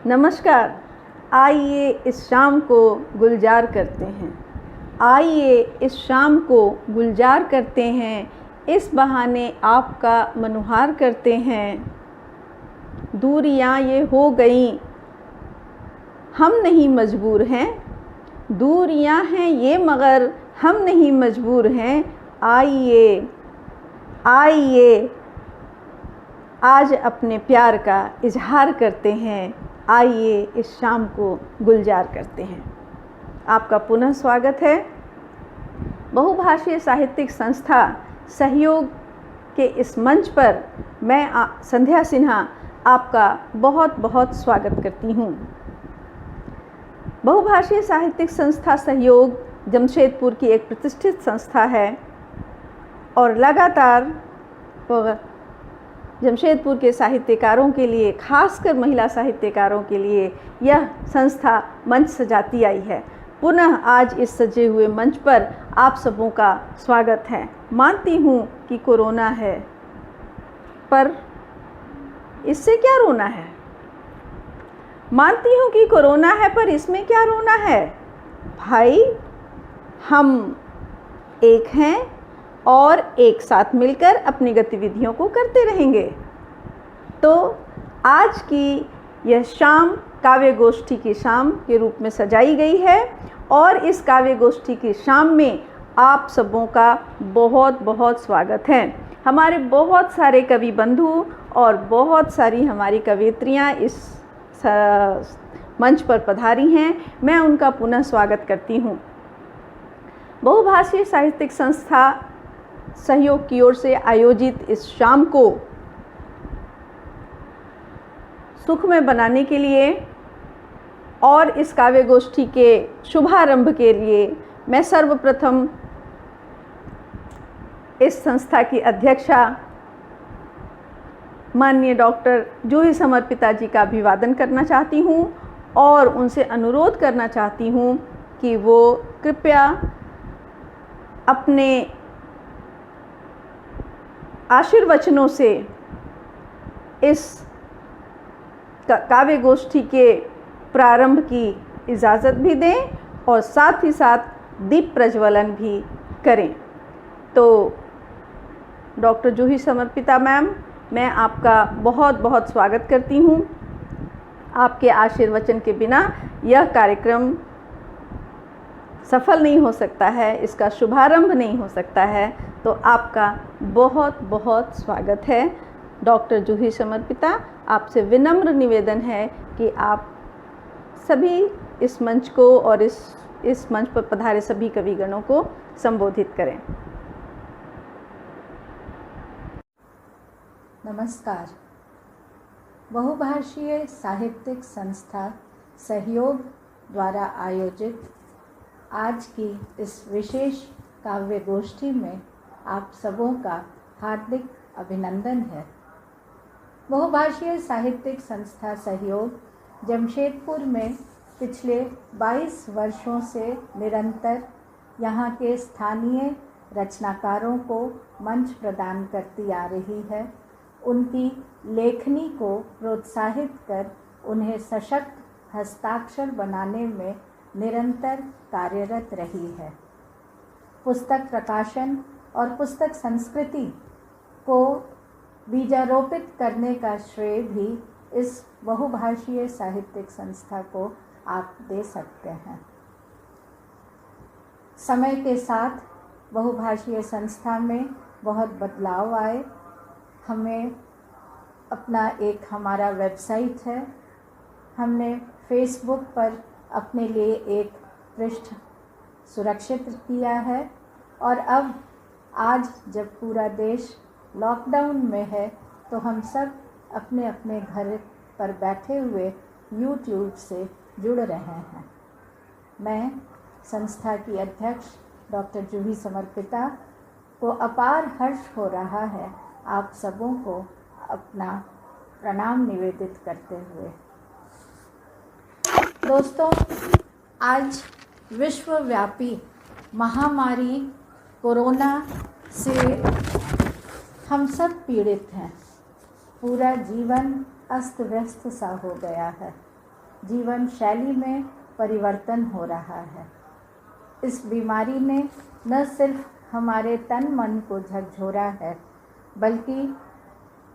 नमस्कार। आइए इस शाम को गुलजार करते हैं। आइए इस शाम को गुलजार करते हैं। इस बहाने आपका मनुहार करते हैं। दूरियां ये हो गईं, हम नहीं मजबूर हैं। दूरियां हैं ये मगर हम नहीं मजबूर हैं। आइए आइए आज अपने प्यार का इजहार करते हैं। आइए इस शाम को गुलजार करते हैं। आपका पुनः स्वागत है। बहुभाषीय साहित्यिक संस्था सहयोग के इस मंच पर मैं संध्या सिन्हा आपका बहुत बहुत स्वागत करती हूँ। बहुभाषीय साहित्यिक संस्था सहयोग जमशेदपुर की एक प्रतिष्ठित संस्था है और लगातार जमशेदपुर के साहित्यकारों के लिए, खासकर महिला साहित्यकारों के लिए यह संस्था मंच सजाती आई है। पुनः आज इस सजे हुए मंच पर आप सबों का स्वागत है। मानती हूँ कि कोरोना है, पर इससे क्या रोना है। मानती हूँ कि कोरोना है, पर इसमें क्या रोना है। भाई, हम एक हैं और एक साथ मिलकर अपनी गतिविधियों को करते रहेंगे। तो आज की यह शाम काव्य गोष्ठी की शाम के रूप में सजाई गई है और इस काव्य गोष्ठी की शाम में आप सबों का बहुत बहुत स्वागत है। हमारे बहुत सारे कवि बंधु और बहुत सारी हमारी कवयित्रियाँ इस मंच पर पधारी हैं। मैं उनका पुनः स्वागत करती हूँ। बहुभाषीय साहित्यिक संस्था सहयोग की ओर से आयोजित इस शाम को सुखमय बनाने के लिए और इस काव्य गोष्ठी के शुभारंभ के लिए मैं सर्वप्रथम इस संस्था की अध्यक्षा माननीय डॉक्टर जूही समर्पिता जी का अभिवादन करना चाहती हूँ और उनसे अनुरोध करना चाहती हूँ कि वो कृपया अपने आशीर्वचनों से इस काव्य गोष्ठी के प्रारंभ की इजाज़त भी दें और साथ ही साथ दीप प्रज्वलन भी करें। तो डॉक्टर जूही समर्पिता मैम, मैं आपका बहुत बहुत स्वागत करती हूँ। आपके आशीर्वचन के बिना यह कार्यक्रम सफल नहीं हो सकता है, इसका शुभारंभ नहीं हो सकता है। तो आपका बहुत बहुत स्वागत है। डॉक्टर जूही समर्पिता, आपसे विनम्र निवेदन है कि आप सभी इस मंच को और इस मंच पर पधारे सभी कविगणों को संबोधित करें। नमस्कार। बहुभाषीय साहित्यिक संस्था सहयोग द्वारा आयोजित आज की इस विशेष काव्य गोष्ठी में आप सबों का हार्दिक अभिनंदन है। बहुभाषीय साहित्यिक संस्था सहयोग जमशेदपुर में पिछले 22 वर्षों से निरंतर यहाँ के स्थानीय रचनाकारों को मंच प्रदान करती आ रही है। उनकी लेखनी को प्रोत्साहित कर उन्हें सशक्त हस्ताक्षर बनाने में निरंतर कार्यरत रही है। पुस्तक प्रकाशन और पुस्तक संस्कृति को बीजारोपित करने का श्रेय भी इस बहुभाषीय साहित्यिक संस्था को आप दे सकते हैं। समय के साथ बहुभाषीय संस्था में बहुत बदलाव आए। हमें अपना हमारा वेबसाइट है, हमने फेसबुक पर अपने लिए एक पृष्ठ सुरक्षित किया है और अब आज जब पूरा देश लॉकडाउन में है तो हम सब अपने अपने घर पर बैठे हुए YouTube से जुड़ रहे हैं। मैं संस्था की अध्यक्ष डॉक्टर जूही समर्पिता को अपार हर्ष हो रहा है आप सबों को अपना प्रणाम निवेदित करते हुए। दोस्तों, आज विश्वव्यापी महामारी कोरोना से हम सब पीड़ित हैं। पूरा जीवन अस्त व्यस्त सा हो गया है। जीवन शैली में परिवर्तन हो रहा है। इस बीमारी ने न सिर्फ हमारे तन मन को झकझोरा है, बल्कि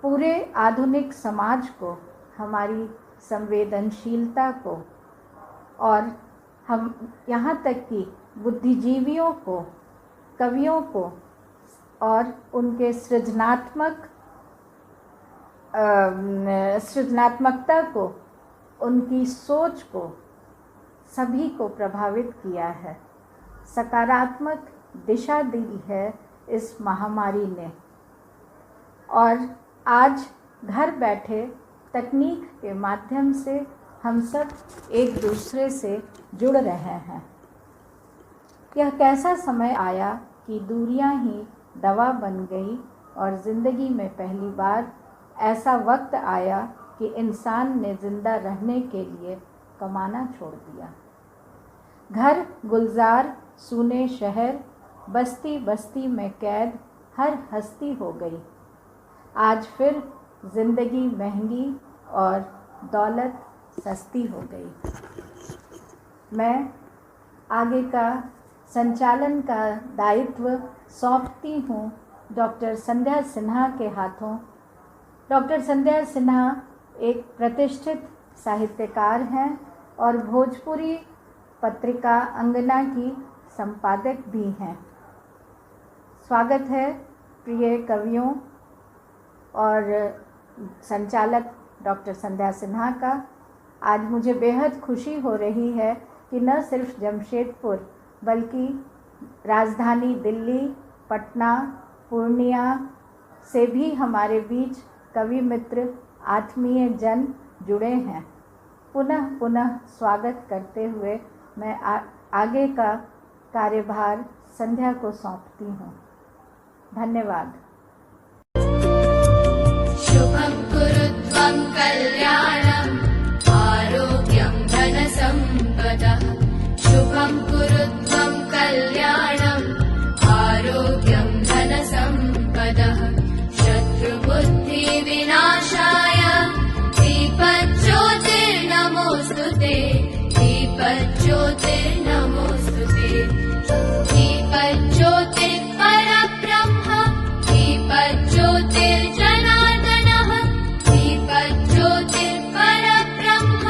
पूरे आधुनिक समाज को, हमारी संवेदनशीलता को और हम यहाँ तक कि बुद्धिजीवियों को, कवियों को और उनके सृजनात्मकता को, उनकी सोच को, सभी को प्रभावित किया है। सकारात्मक दिशा दी है इस महामारी ने और आज घर बैठे तकनीक के माध्यम से हम सब एक दूसरे से जुड़ रहे हैं। यह कैसा समय आया कि दूरियां ही दवा बन गई और ज़िंदगी में पहली बार ऐसा वक्त आया कि इंसान ने ज़िंदा रहने के लिए कमाना छोड़ दिया। घर गुलजार, सूने शहर, बस्ती बस्ती में कैद हर हस्ती हो गई। आज फिर ज़िंदगी महंगी और दौलत सस्ती हो गई। मैं आगे का संचालन का दायित्व सौंपती हूँ डॉक्टर संध्या सिन्हा के हाथों। डॉक्टर संध्या सिन्हा एक प्रतिष्ठित साहित्यकार हैं और भोजपुरी पत्रिका अंगना की संपादक भी हैं। स्वागत है प्रिय कवियों और संचालक डॉक्टर संध्या सिन्हा का। आज मुझे बेहद खुशी हो रही है कि न सिर्फ जमशेदपुर बल्कि राजधानी दिल्ली, पटना, पूर्णिया से भी हमारे बीच कवि मित्र, आत्मीय जन जुड़े हैं। पुनः पुनः स्वागत करते हुए मैं आगे का कार्यभार संध्या को सौंपती हूँ। धन्यवाद। शुभं कुरुत्वं कल्याणं आरोग्यं धनसम्पदः। शुभं कुरुत्वं कल्याणं आरोग्यं धनसम्पदः। शत्रुबुद्धिविनाशाय दीपज्योतिर्नमोऽस्तुते। दीपज्योतिर्नमोऽस्तुते। दीपज्योतिर्परब्रह्म दीपज्योतिर्जनार्दनः। दीपज्योतिर्परब्रह्म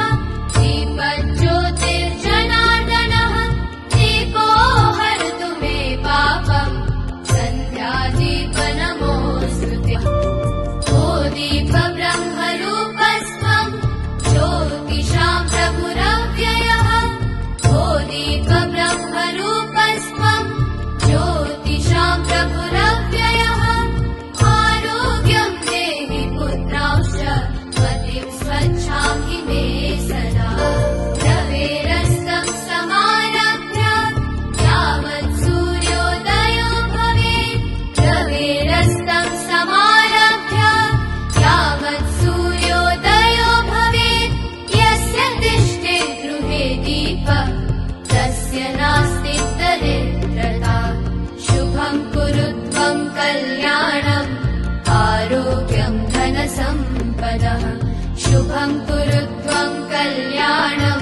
दीपज्योतिर्जनार्दनः। दीपो हरतु मे पापं सन्ध्यादीपनमोऽस्तुते। ओ दीपब्रह्मरूपस्त्वं ज्योतिषां प्रभुरव्ययः। ओ दीपब्रह्मरूपस्त्वं ज्योतिषां प्रभुरव्ययः। आरोग्यं देहि पुत्रांश्च मतिं स्वच्छां हि मे सदा। रवेरस्तं समारभ्य यावत् सूर्योदयो भवेत्। रवेरस्तं समारभ्य यावत् सूर्योदयो भवेत्। यस्य तिष्ठे गृहे दीपः तस्य नास्ति दरिद्रता। शुभं कुरुत्वं कल्याणं आरोग्यं धनसम्पदः। शुभं कुरुत्वं कल्याणं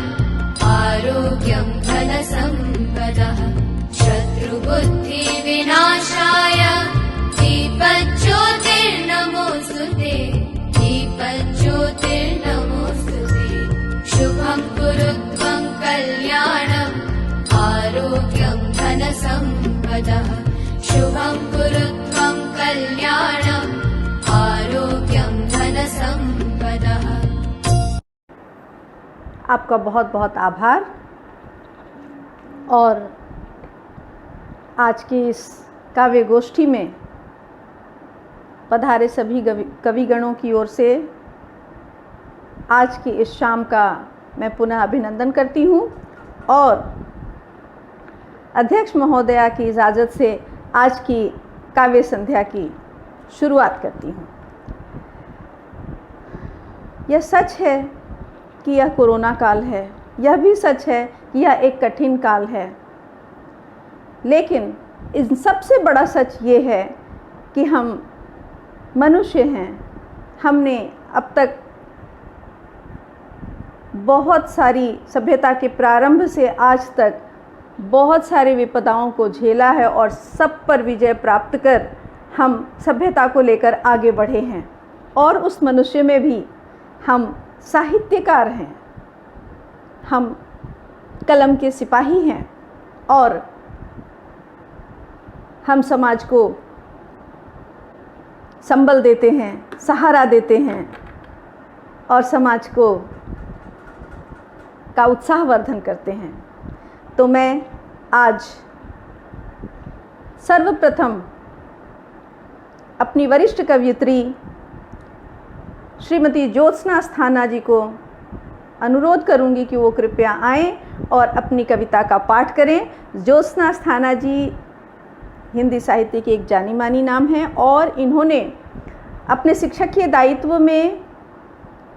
आरोग्यं धनसम्पदः। शत्रुबुद्धिविनाशाय दीपज्योतिर्नमोऽस्तुते। दीपज्योतिर्नमोऽस्तुते। शुभं कुरुत्वं कल्याणं आरोग्यं धनसम्पदः। शुभं कुरुत्वं कल्याणं आरोग्यं धनसम्पदः। आपका बहुत बहुत आभार। और आज की इस काव्य गोष्ठी में पधारे सभी कविगणों की ओर से आज की इस शाम का मैं पुनः अभिनंदन करती हूँ और अध्यक्ष महोदया की इजाज़त से आज की काव्य संध्या की शुरुआत करती हूँ। यह सच है कि यह कोरोना काल है, यह भी सच है कि यह एक कठिन काल है, लेकिन इन सबसे बड़ा सच ये है कि हम मनुष्य हैं। हमने अब तक बहुत सारी सभ्यता के प्रारंभ से आज तक बहुत सारी विपदाओं को झेला है और सब पर विजय प्राप्त कर हम सभ्यता को लेकर आगे बढ़े हैं। और उस मनुष्य में भी हम साहित्यकार हैं, हम कलम के सिपाही हैं और हम समाज को संबल देते हैं, सहारा देते हैं और समाज को का उत्साहवर्धन करते हैं। तो मैं आज सर्वप्रथम अपनी वरिष्ठ कवयित्री श्रीमती ज्योत्सना अस्थाना जी को अनुरोध करूंगी कि वो कृपया आएं और अपनी कविता का पाठ करें। ज्योत्सना अस्थाना जी हिंदी साहित्य की एक जानी मानी नाम है और इन्होंने अपने शिक्षकीय दायित्व में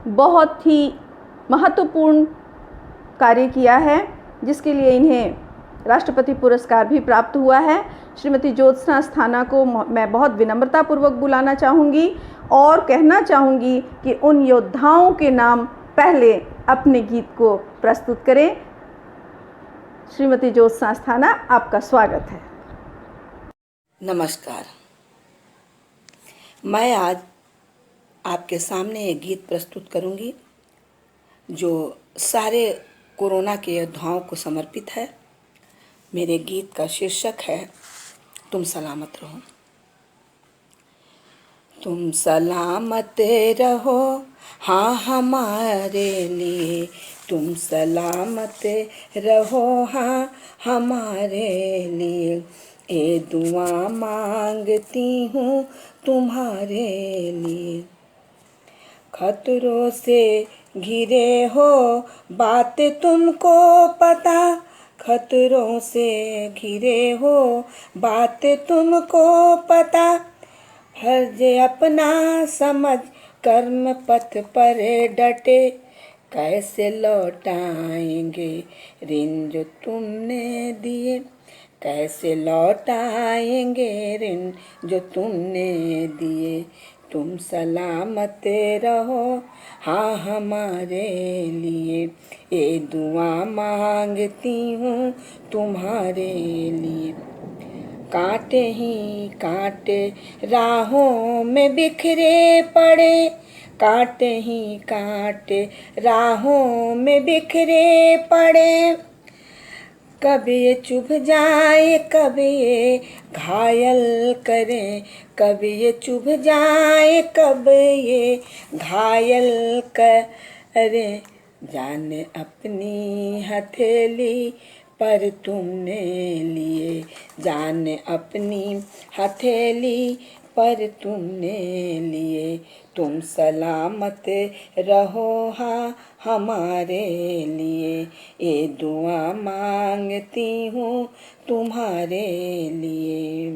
बहुत ही महत्वपूर्ण कार्य किया है, जिसके लिए इन्हें राष्ट्रपति पुरस्कार भी प्राप्त हुआ है। श्रीमती ज्योत्सना अस्थाना को मैं बहुत विनम्रतापूर्वक बुलाना चाहूँगी और कहना चाहूँगी कि उन योद्धाओं के नाम पहले अपने गीत को प्रस्तुत करें। श्रीमती ज्योत्सना अस्थाना, आपका स्वागत है। नमस्कार। मैं आज आपके सामने एक गीत प्रस्तुत करूंगी जो सारे कोरोना के योद्धाओं को समर्पित है। मेरे गीत का शीर्षक है तुम सलामत रहो। तुम सलामत रहो हाँ हमारे लिए, तुम सलामत रहो हाँ हमारे लिए, ये दुआ मांगती हूँ तुम्हारे लिए। खतरों से घिरे हो बात तुमको पता, खतरों से घिरे हो बात तुमको पता, फर्ज अपना समझ कर्म पथ पर डटे, कैसे लौटाएंगे ऋण जो तुमने दिए, कैसे लौटाएंगे ऋण जो तुमने दिए। तुम सलामत रहो हाँ हमारे लिए, ये दुआ मांगती हूँ तुम्हारे लिए। कांटे ही कांटे राहों में बिखरे पड़े, कांटे ही कांटे राहों में बिखरे पड़े, कभी ये चुभ जाए कभी ये घायल करे, कभी ये चुभ जाए कभी ये घायल करे, जाने अपनी हथेली पर तुमने लिए, जाने अपनी हथेली पर तुमने लिए। तुम सलामत रहो हाँ हमारे लिए, ये दुआ मांगती हूँ तुम्हारे लिए।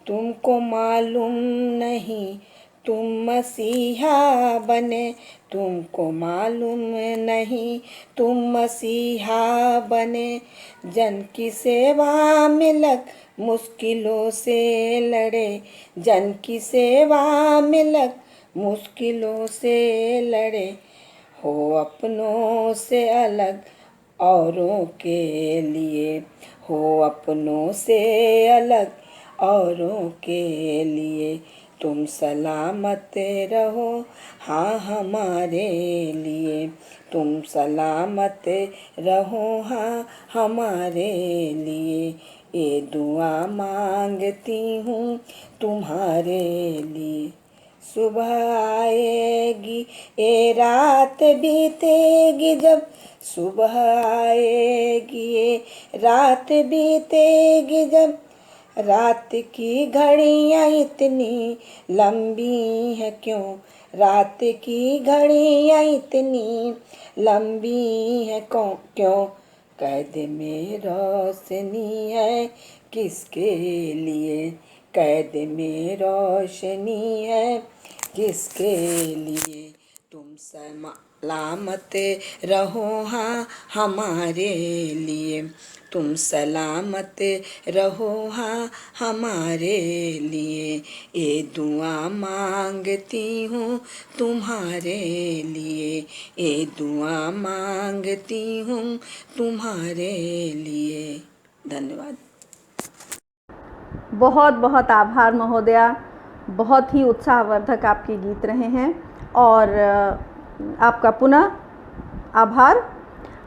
तुमको मालूम नहीं तुम मसीहा बने, तुमको मालूम नहीं तुम मसीहा बने, जन की सेवा में लग मुश्किलों से लड़े, जन की सेवा में लग मुश्किलों से लड़े, हो अपनों से अलग औरों के लिए, हो अपनों से अलग औरों के लिए। तुम सलामत रहो हाँ हमारे लिए, तुम सलामत रहो हाँ हमारे लिए, ये दुआ मांगती हूँ तुम्हारे लिए। सुबह आएगी ये रात बीतेगी जब, सुबह आएगी ये रात बीतेगी जब, रात की घड़ियाँ इतनी लंबी है क्यों, रात की घड़ियाँ इतनी लंबी है क्यों, कैद में रोशनी है किसके लिए, कैद में रोशनी है किसके लिए। तुम सलामत रहो हाँ हमारे लिए, तुम सलामत रहो हाँ हमारे लिए, ये दुआ मांगती हूँ तुम्हारे लिए, ये दुआ मांगती हूँ तुम्हारे लिए। धन्यवाद। बहुत बहुत आभार महोदया, बहुत ही उत्साहवर्धक आपके गीत रहे हैं और आपका पुनः आभार।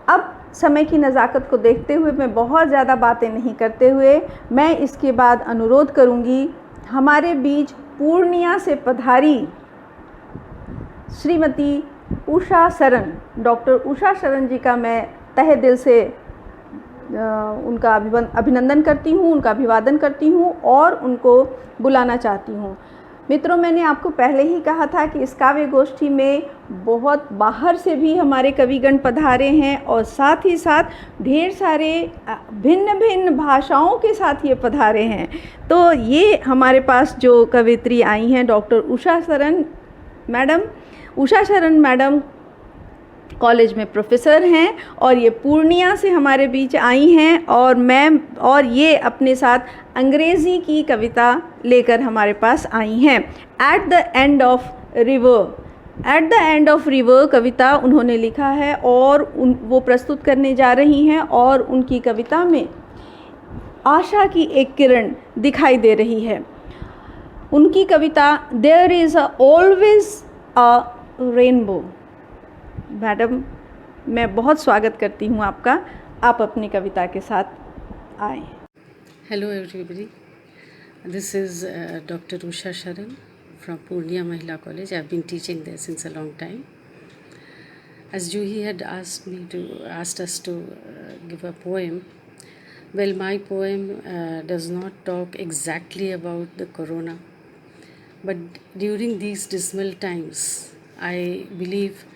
अब समय की नज़ाकत को देखते हुए मैं बहुत ज़्यादा बातें नहीं करते हुए मैं इसके बाद अनुरोध करूंगी हमारे बीच पूर्णिया से पधारी श्रीमती उषा शरण, डॉक्टर उषा शरण जी का मैं तहे दिल से उनका अभिनंदन करती हूँ, उनका अभिवादन करती हूँ और उनको बुलाना चाहती हूँ। मित्रों, मैंने आपको पहले ही कहा था कि इस काव्य गोष्ठी में बहुत बाहर से भी हमारे कविगण पधारे हैं और साथ ही साथ ढेर सारे भिन्न भिन्न भाषाओं के साथ ये पधारे हैं। तो ये हमारे पास जो कवित्री आई हैं डॉक्टर उषा शरण मैडम, उषा शरण मैडम कॉलेज में प्रोफेसर हैं और ये पूर्णिया से हमारे बीच आई हैं और ये अपने साथ अंग्रेज़ी की कविता लेकर हमारे पास आई हैं। At the end of river कविता उन्होंने लिखा है और वो प्रस्तुत करने जा रही हैं और उनकी कविता में आशा की एक किरण दिखाई दे रही है। उनकी कविता there is always a rainbow. Madam, मैं बहुत स्वागत करती हूँ आपका, आप अपनी कविता के साथ आएँ। Hello everybody, this is Dr. Usha Sharan from Purnia Mahila College. I've been teaching there since a long time. As Juhi had asked us to give a poem, well, my poem does not talk exactly about the corona, but during these dismal times, I believe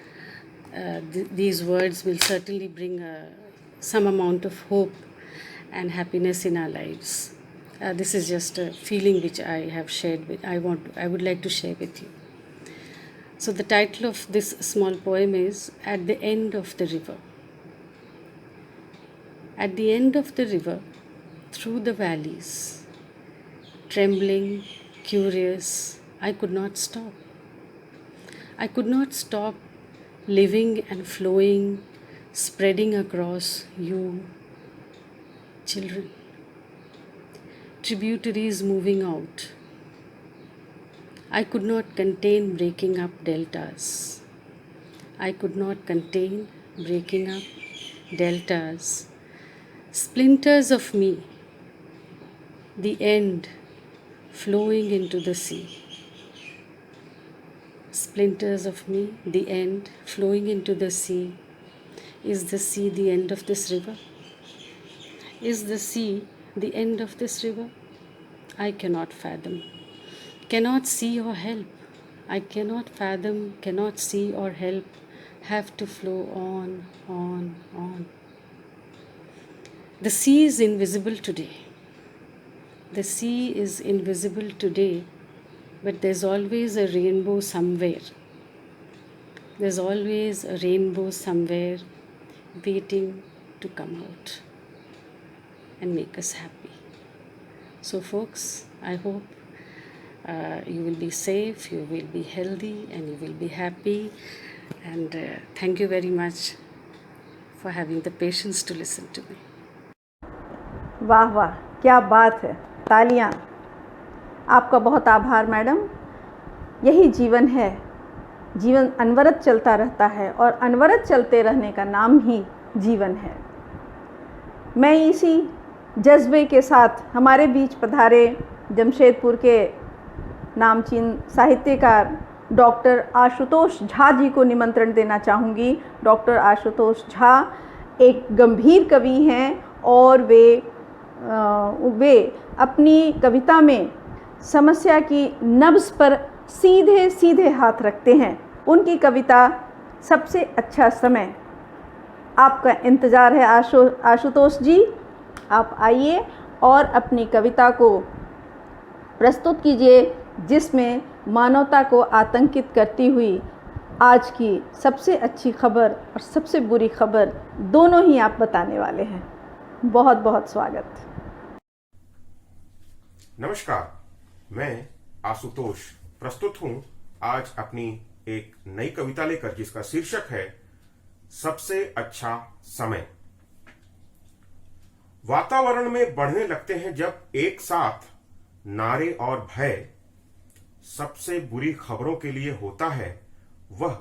these words will certainly bring some amount of hope and happiness in our lives. This is just a feeling which I have shared with, I would like to share with you. So the title of this small poem is At the End of the River. At the end of the river, through the valleys, trembling, curious, I could not stop. I could not stop living and flowing, spreading across you, children. Tributaries moving out. I could not contain breaking up deltas. I could not contain breaking up deltas. Splinters of me, the end flowing into the sea. Splinters of me, the end flowing into the sea. Is the sea the end of this river? Is the sea the end of this river? I cannot fathom, cannot see or help. I cannot fathom, cannot see or help, have to flow on, on, on. The sea is invisible today. The sea is invisible today, but there's always a rainbow somewhere. There's always a rainbow somewhere waiting to come out and make us happy. So folks, I hope you will be safe, you will be healthy, and you will be happy. And thank you very much for having the patience to listen to me. वाह वाह, क्या बात है, तालियां। आपका बहुत आभार madam. यही जीवन है, जीवन अनवरत चलता रहता है और अनवरत चलते रहने का नाम ही जीवन है। मैं इसी जज्बे के साथ हमारे बीच पधारे जमशेदपुर के नामचीन साहित्यकार डॉक्टर आशुतोष झा जी को निमंत्रण देना चाहूँगी। डॉक्टर आशुतोष झा एक गंभीर कवि हैं और वे अपनी कविता में समस्या की नब्ज़ पर सीधे सीधे हाथ रखते हैं। उनकी कविता सबसे अच्छा समय, आपका इंतज़ार है आशुतोष जी। आप आइए और अपनी कविता को प्रस्तुत कीजिए जिसमें मानवता को आतंकित करती हुई आज की सबसे अच्छी खबर और सबसे बुरी खबर दोनों ही आप बताने वाले हैं। बहुत बहुत स्वागत। नमस्कार, मैं आशुतोष प्रस्तुत हूँ आज अपनी एक नई कविता लेकर, जिसका शीर्षक है सबसे अच्छा समय। वातावरण में बढ़ने लगते हैं जब एक साथ नारे और भय, सबसे बुरी खबरों के लिए होता है वह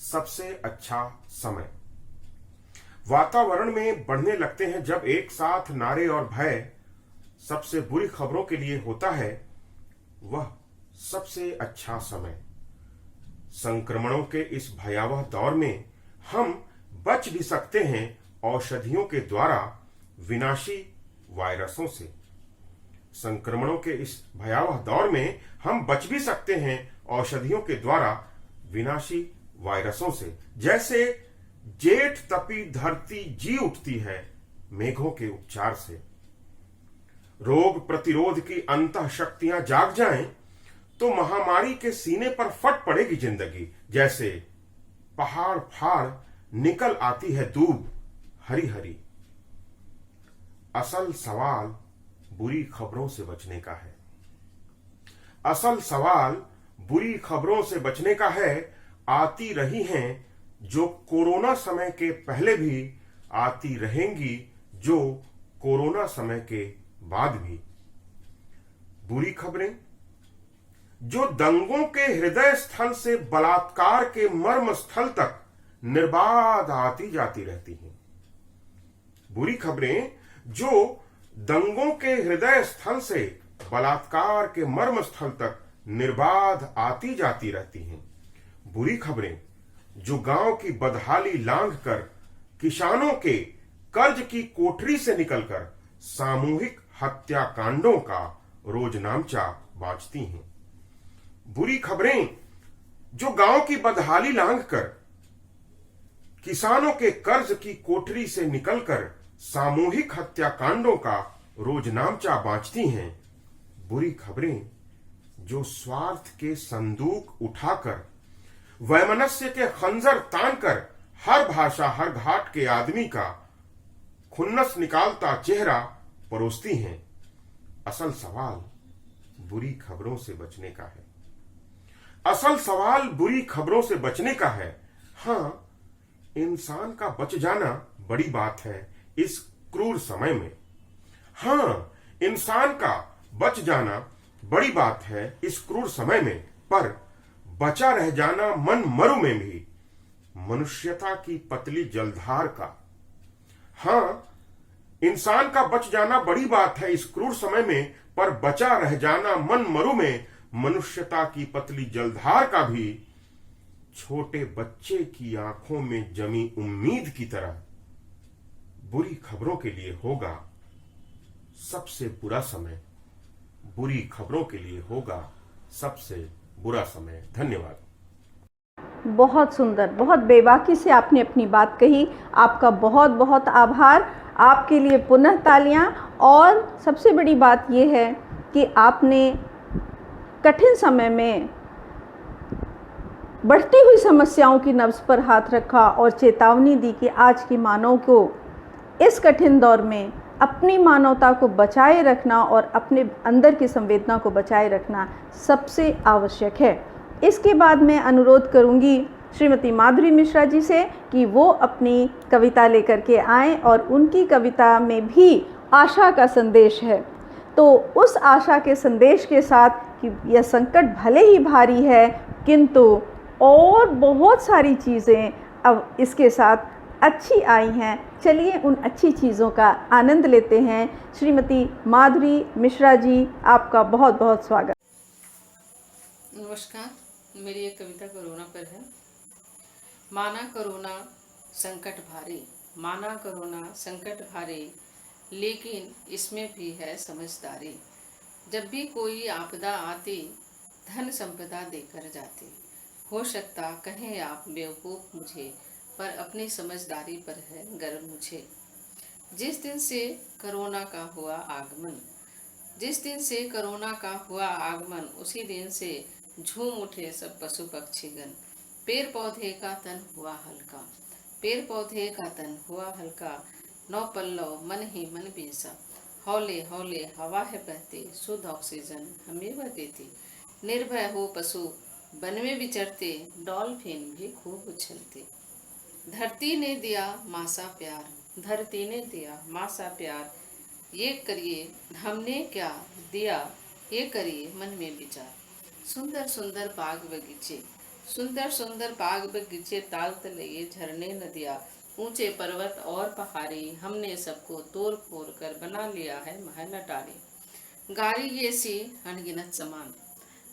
सबसे अच्छा समय। वातावरण में बढ़ने लगते हैं जब एक साथ नारे और भय, सबसे बुरी खबरों के लिए होता है वह सबसे अच्छा समय। संक्रमणों के इस भयावह दौर में हम बच भी सकते हैं औषधियों के द्वारा विनाशी वायरसों से। संक्रमणों के इस भयावह दौर में हम बच भी सकते हैं औषधियों के द्वारा विनाशी वायरसों से। जैसे जेठ तपी धरती जी उठती है मेघों के उपचार से। रोग प्रतिरोध की अंतः शक्तियां जाग जाएं तो महामारी के सीने पर फट पड़ेगी जिंदगी। जैसे पहाड़ फाड़ निकल आती है दूब हरी हरी। असल सवाल बुरी खबरों से बचने का है। असल सवाल बुरी खबरों से बचने का है। आती रही हैं जो कोरोना समय के पहले भी, आती रहेंगी जो कोरोना समय के बाद भी। बुरी खबरें जो दंगों के हृदय स्थल से बलात्कार के मर्म स्थल तक निर्बाध आती जाती रहती हैं। बुरी खबरें जो दंगों के हृदय स्थल से बलात्कार के मर्म स्थल तक निर्बाध आती जाती रहती हैं। बुरी खबरें जो गांव की बदहाली लांघ कर, किसानों के कर्ज की कोठरी से निकलकर सामूहिक हत्याकांडों का रोज नामचा बांचती हैं। बुरी खबरें जो गांव की बदहाली लांघ कर, किसानों के कर्ज की कोठरी से निकलकर सामूहिक हत्याकांडों का रोज नामचा बांचती हैं। बुरी खबरें जो स्वार्थ के संदूक उठाकर, वैमनस्य के खंजर तानकर हर भाषा हर घाट के आदमी का खुन्नस निकालता चेहरा परोसती हैं। असल सवाल बुरी खबरों से बचने का है। असल सवाल बुरी खबरों से बचने का है। हाँ, इंसान का बच जाना बड़ी बात है इस क्रूर समय में। हाँ, इंसान का बच जाना बड़ी बात है इस क्रूर समय में, पर बचा रह जाना मन मरु में भी मनुष्यता की पतली जलधार का। हाँ, इंसान का बच जाना बड़ी बात है इस क्रूर समय में, पर बचा रह जाना मन मरु में मनुष्यता की पतली जलधार का भी। छोटे बच्चे की आंखों में जमी उम्मीद की तरह बुरी खबरों के लिए होगा सबसे बुरा समय। बुरी खबरों के लिए होगा सबसे बुरा समय। धन्यवाद। बहुत सुंदर, बहुत बेबाकी से आपने अपनी बात कही। आपका बहुत बहुत आभार। आपके लिए पुनः तालियां। और सबसे बड़ी बात यह है कि आपने कठिन समय में बढ़ती हुई समस्याओं की नब्ज पर हाथ रखा और चेतावनी दी कि आज की मानव को इस कठिन दौर में अपनी मानवता को बचाए रखना और अपने अंदर की संवेदना को बचाए रखना सबसे आवश्यक है। इसके बाद मैं अनुरोध करूंगी श्रीमती माधुरी मिश्रा जी से कि वो अपनी कविता लेकर के आएँ, और उनकी कविता में भी आशा का संदेश है। तो उस आशा के संदेश के साथ कि यह संकट भले ही भारी है, किंतु और बहुत सारी चीज़ें अब इसके साथ अच्छी आई हैं। चलिए उन अच्छी चीज़ों का आनंद लेते हैं। श्रीमती माधुरी मिश्रा जी, आपका बहुत बहुत स्वागत। नमस्कार, मेरी एक कविता कोरोना पर है। माना कोरोना संकट भारी, माना कोरोना संकट भारी, लेकिन इसमें भी है समझदारी। जब भी कोई आपदा आती, धन संपदा देकर जाती। हो सकता कहें आप बेवकूफ़ मुझे, पर अपनी समझदारी पर है गर्व मुझे। जिस दिन से कोरोना का हुआ आगमन, जिस दिन से कोरोना का हुआ आगमन, उसी दिन से झूम उठे सब पशु पक्षीगण। पेड़ पौधे का तन हुआ हल्का, पेड़ पौधे का तन हुआ हल्का, नौ पल्लव मन ही मन बेसा, हौले हौले हवा है बहती, शुद्ध ऑक्सीजन हमें वह देती, निर्भय हो पशु वन में विचरते, डॉल्फिन भी खूब उछलते। धरती ने दिया माँ सा प्यार, धरती ने दिया माँ सा प्यार, ये करिए हमने क्या दिया, ये करिए मन में विचार। सुंदर सुंदर बाग बगीचे, सुंदर सुंदर बाग बगीचे, ताल तलैये झरने नदियाँ, ऊंचे पर्वत और पहाड़ी, हमने सबको तोड़ फोड़ कर बना लिया है महल अटारी। गाड़ी ऐसी अनगिनत सामान,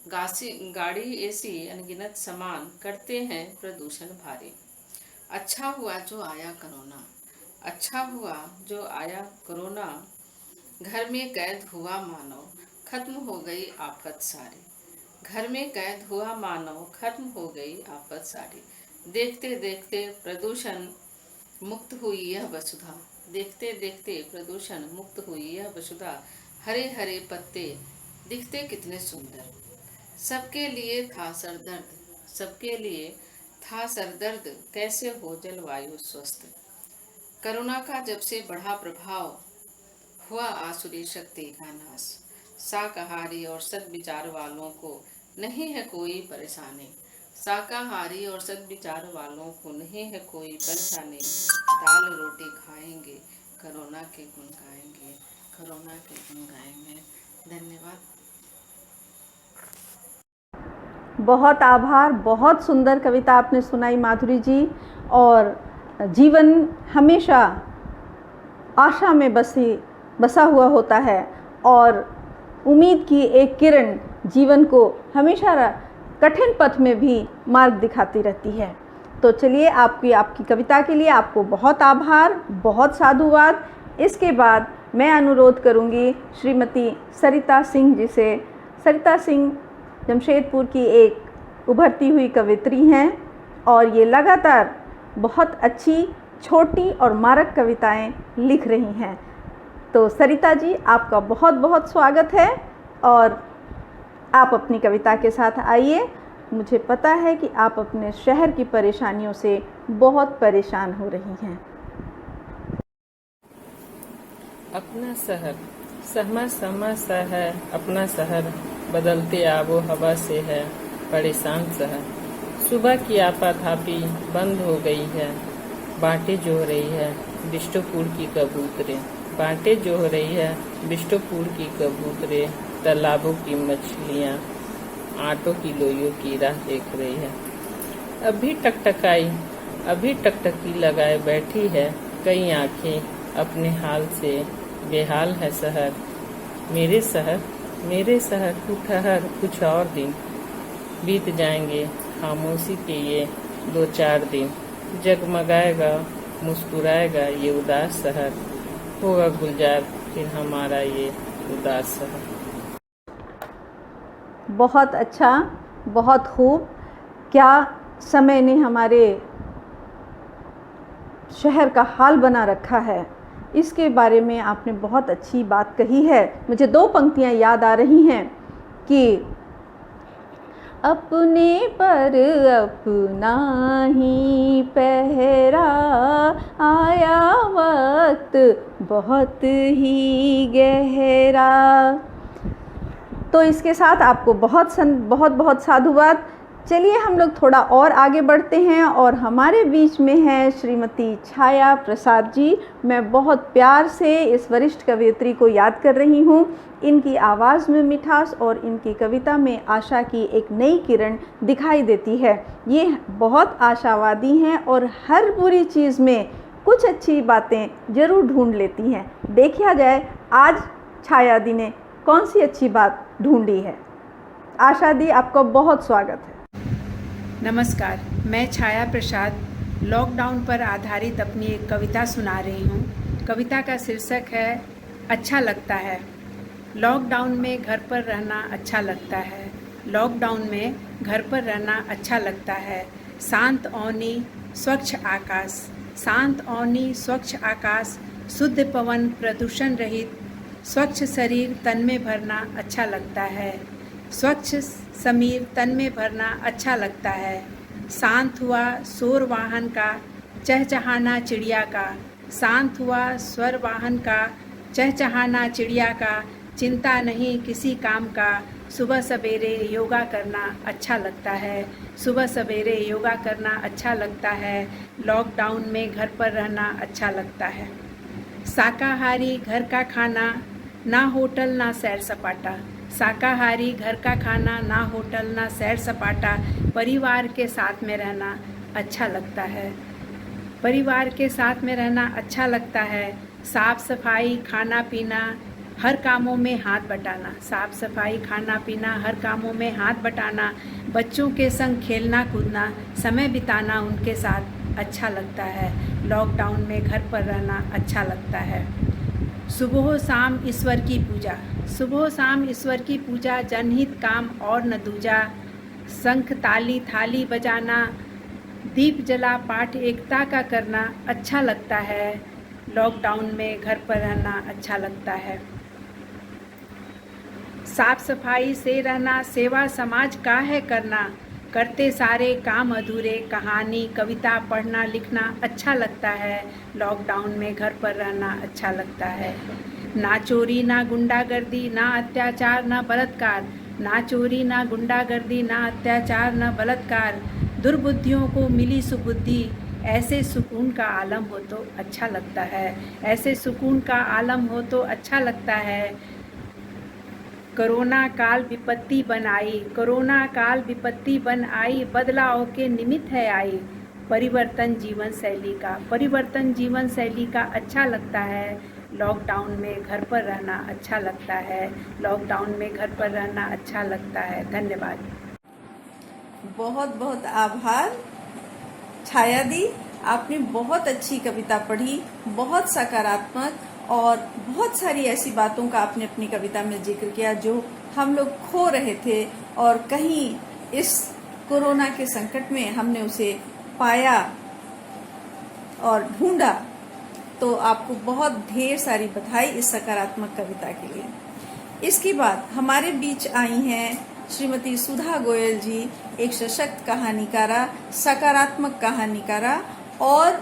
गाड़ी ऐसी अनगिनत सामान, करते हैं प्रदूषण भारी। अच्छा हुआ जो आया कोरोना, अच्छा हुआ जो आया कोरोना, घर में कैद हुआ मानव, खत्म हो गई आफत सारी, घर में कैद हुआ मानव, खत्म हो गई आफत सारी। देखते देखते प्रदूषण मुक्त हुई यह वसुधा, देखते देखते प्रदूषण मुक्त हुई यह वसुधा, हरे हरे पत्ते दिखते कितने सुंदर। सबके लिए था सरदर्द, सबके लिए था सरदर्द, कैसे हो जलवायु स्वस्थ। कोरोना का जब से बढ़ा प्रभाव, हुआ आसुरी शक्ति का नाश, शाकाहारी और सद्विचार वालों को नहीं है कोई परेशानी, शाकाहारी और सद्विचार वालों को नहीं है कोई परेशानी, दाल रोटी खाएंगे, कोरोना के गुण गाएंगे, कोरोना के गुण गाएंगे। धन्यवाद। बहुत आभार। बहुत सुंदर कविता आपने सुनाई माधुरी जी। और जीवन हमेशा आशा में बसा हुआ होता है और उम्मीद की एक किरण जीवन को हमेशा कठिन पथ में भी मार्ग दिखाती रहती है। तो चलिए, आपकी कविता के लिए आपको बहुत आभार, बहुत साधुवाद। इसके बाद मैं अनुरोध करूंगी श्रीमती सरिता सिंह जी से। सरिता सिंह जमशेदपुर की एक उभरती हुई कवित्री हैं और ये लगातार बहुत अच्छी छोटी और मारक कविताएं लिख रही हैं। तो सरिता जी, आपका बहुत बहुत स्वागत है और आप अपनी कविता के साथ आइए। मुझे पता है कि आप अपने शहर की परेशानियों से बहुत परेशान हो रही हैं। अपना शहर सहमा सहमा सा है, अपना शहर बदलते आबो हवा से है परेशान शहर। सुबह की आपाधापी बंद हो गई है, बाटें जो हो रही है बिष्टुपुर की कबूतरें, बाटें जो हो रही है बिष्टुपुर की कबूतरें, तालाबों की मछलियाँ आटों की लोइयों की राह देख रही है। अभी टकटकी लगाए बैठी है, कई आंखें अपने हाल से बेहाल है शहर। मेरे शहर तू ठहर, कुछ और दिन बीत जाएंगे खामोशी के ये 2-4 दिन। जगमगाएगा मुस्कुराएगा ये उदास शहर, होगा गुलजार फिर हमारा ये उदास शहर। बहुत अच्छा, बहुत खूब। क्या समय ने हमारे शहर का हाल बना रखा है, इसके बारे में आपने बहुत अच्छी बात कही है। मुझे 2 पंक्तियां याद आ रही हैं कि अपने पर अपना ही पहरा, आया वक्त बहुत ही गहरा। तो इसके साथ आपको बहुत साधुवाद। चलिए हम लोग थोड़ा और आगे बढ़ते हैं और हमारे बीच में है श्रीमती छाया प्रसाद जी। मैं बहुत प्यार से इस वरिष्ठ कवयित्री को याद कर रही हूँ। इनकी आवाज़ में मिठास और इनकी कविता में आशा की एक नई किरण दिखाई देती है। ये बहुत आशावादी हैं और हर बुरी चीज़ में कुछ अच्छी बातें ज़रूर ढूंढ लेती हैं। देखा जाए आज छाया दी ने कौन सी अच्छी बात ढूंढी है। आशा दी, आपका बहुत स्वागत है। नमस्कार, मैं छाया प्रसाद लॉकडाउन पर आधारित अपनी एक कविता सुना रही हूँ। कविता का शीर्षक है अच्छा लगता है। लॉकडाउन में घर पर रहना अच्छा लगता है, लॉकडाउन में घर पर रहना अच्छा लगता है। शांत औनी स्वच्छ आकाश, शांत औनी स्वच्छ आकाश, शुद्ध पवन प्रदूषण रहित, स्वच्छ शरीर तन में भरना अच्छा लगता है, स्वच्छ समीर तन में भरना अच्छा लगता है। शांत हुआ शोर वाहन का चहचहाना चिड़िया का, शांत हुआ स्वर वाहन का चहचहाना चिड़िया का, चिंता नहीं किसी काम का, सुबह सवेरे योगा करना अच्छा लगता है, सुबह सवेरे योगा करना अच्छा लगता है, लॉकडाउन में घर पर रहना अच्छा लगता है। शाकाहारी घर का खाना, ना होटल ना सैर सपाटा, शाकाहारी घर का खाना, ना होटल ना सैर सपाटा, परिवार के साथ में रहना अच्छा लगता है, परिवार के साथ में रहना अच्छा लगता है। साफ सफाई खाना पीना हर कामों में हाथ बटाना, साफ सफाई खाना पीना हर कामों में हाथ बटाना, बच्चों के संग खेलना कूदना समय बिताना उनके साथ अच्छा लगता है, लॉकडाउन में घर पर रहना अच्छा लगता है। सुबह शाम ईश्वर की पूजा, सुबह शाम ईश्वर की पूजा, जनहित काम और न दूजा, शंख ताली थाली बजाना, दीप जला पाठ एकता का करना अच्छा लगता है, लॉकडाउन में घर पर रहना अच्छा लगता है। साफ सफाई से रहना सेवा समाज का है करना, करते सारे काम अधूरे, कहानी कविता पढ़ना लिखना अच्छा लगता है, लॉकडाउन में घर पर रहना अच्छा लगता है। ना चोरी ना गुंडागर्दी ना अत्याचार ना बलात्कार, ना चोरी ना गुंडागर्दी ना अत्याचार ना बलात्कार, दुर्बुद्धियों को मिली सुबुद्धि, ऐसे सुकून का आलम हो तो अच्छा लगता है, ऐसे सुकून का आलम हो तो अच्छा लगता है। कोरोना काल विपत्ति बन आई, कोरोना काल विपत्ति बन आई, बदलाव के निमित्त है आई, परिवर्तन जीवन शैली का, परिवर्तन जीवन शैली का अच्छा लगता है, लॉकडाउन में घर पर रहना अच्छा लगता है, लॉकडाउन में घर पर रहना अच्छा लगता है। धन्यवाद। बहुत बहुत आभार छाया दी, आपने बहुत अच्छी कविता पढ़ी, बहुत सकारात्मक और बहुत सारी ऐसी बातों का आपने अपनी कविता में जिक्र किया जो हम लोग खो रहे थे और कहीं इस कोरोना के संकट में हमने उसे पाया और ढूंढा। तो आपको बहुत ढेर सारी बधाई इस सकारात्मक कविता के लिए। इसके बाद हमारे बीच आई हैं श्रीमती सुधा गोयल जी, एक सशक्त कहानीकारा, सकारात्मक कहानीकारा और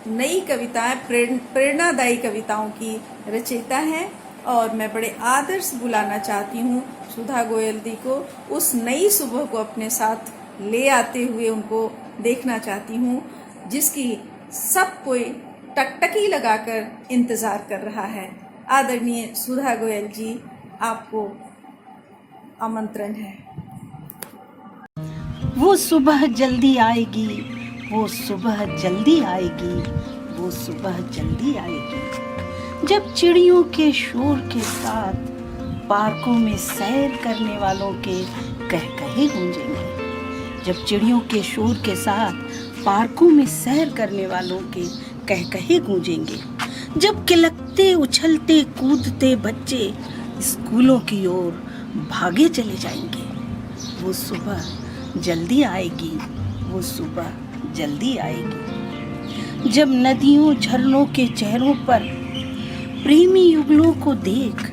नई कविताएं प्रेरणादायी कविताओं की रचयिता हैं और मैं बड़े आदर से बुलाना चाहती हूँ सुधा गोयल दी को, उस नई सुबह को अपने साथ ले आते हुए उनको देखना चाहती हूँ जिसकी सब कोई टकटकी लगाकर इंतजार कर रहा है। आदरणीय सुधा गोयल जी, आपको आमंत्रण है। वो सुबह जल्दी आएगी, वो सुबह जल्दी आएगी, वो सुबह जल्दी आएगी, जब चिड़ियों के शोर के साथ पार्कों में सैर करने वालों के कहकहे गूंजेंगे, जब चिड़ियों के शोर के साथ पार्कों में सैर करने वालों के कहकहे गूंजेंगे, जब किलकते उछलते कूदते बच्चे स्कूलों की ओर भागे चले जाएंगे, वो सुबह जल्दी आएगी, वो सुबह जल्दी आएगी, जब नदियों झरनों के चेहरों पर प्रेमी युगलों को देख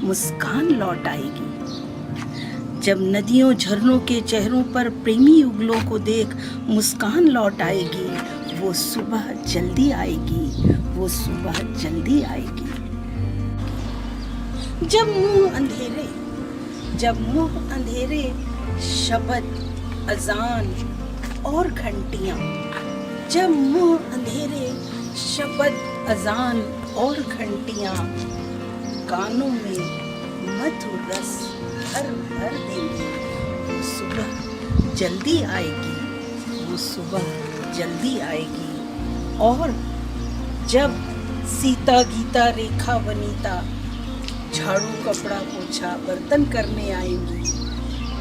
मुस्कान लौट आएगी, जब नदियों झरनों के चेहरों पर प्रेमी युगलों को देख मुस्कान लौट आएगी, वो सुबह जल्दी आएगी, वो सुबह जल्दी आएगी, जब मुंह अंधेरे शब्द अजान और घंटियां, जब मुंह अंधेरे शब्द अजान और घंटियां कानों में मधुर रस भर भर देंगे, वो सुबह जल्दी आएगी, वो सुबह जल्दी आएगी। और जब सीता गीता रेखा वनीता झाड़ू कपड़ा पोछा बर्तन करने आएंगी,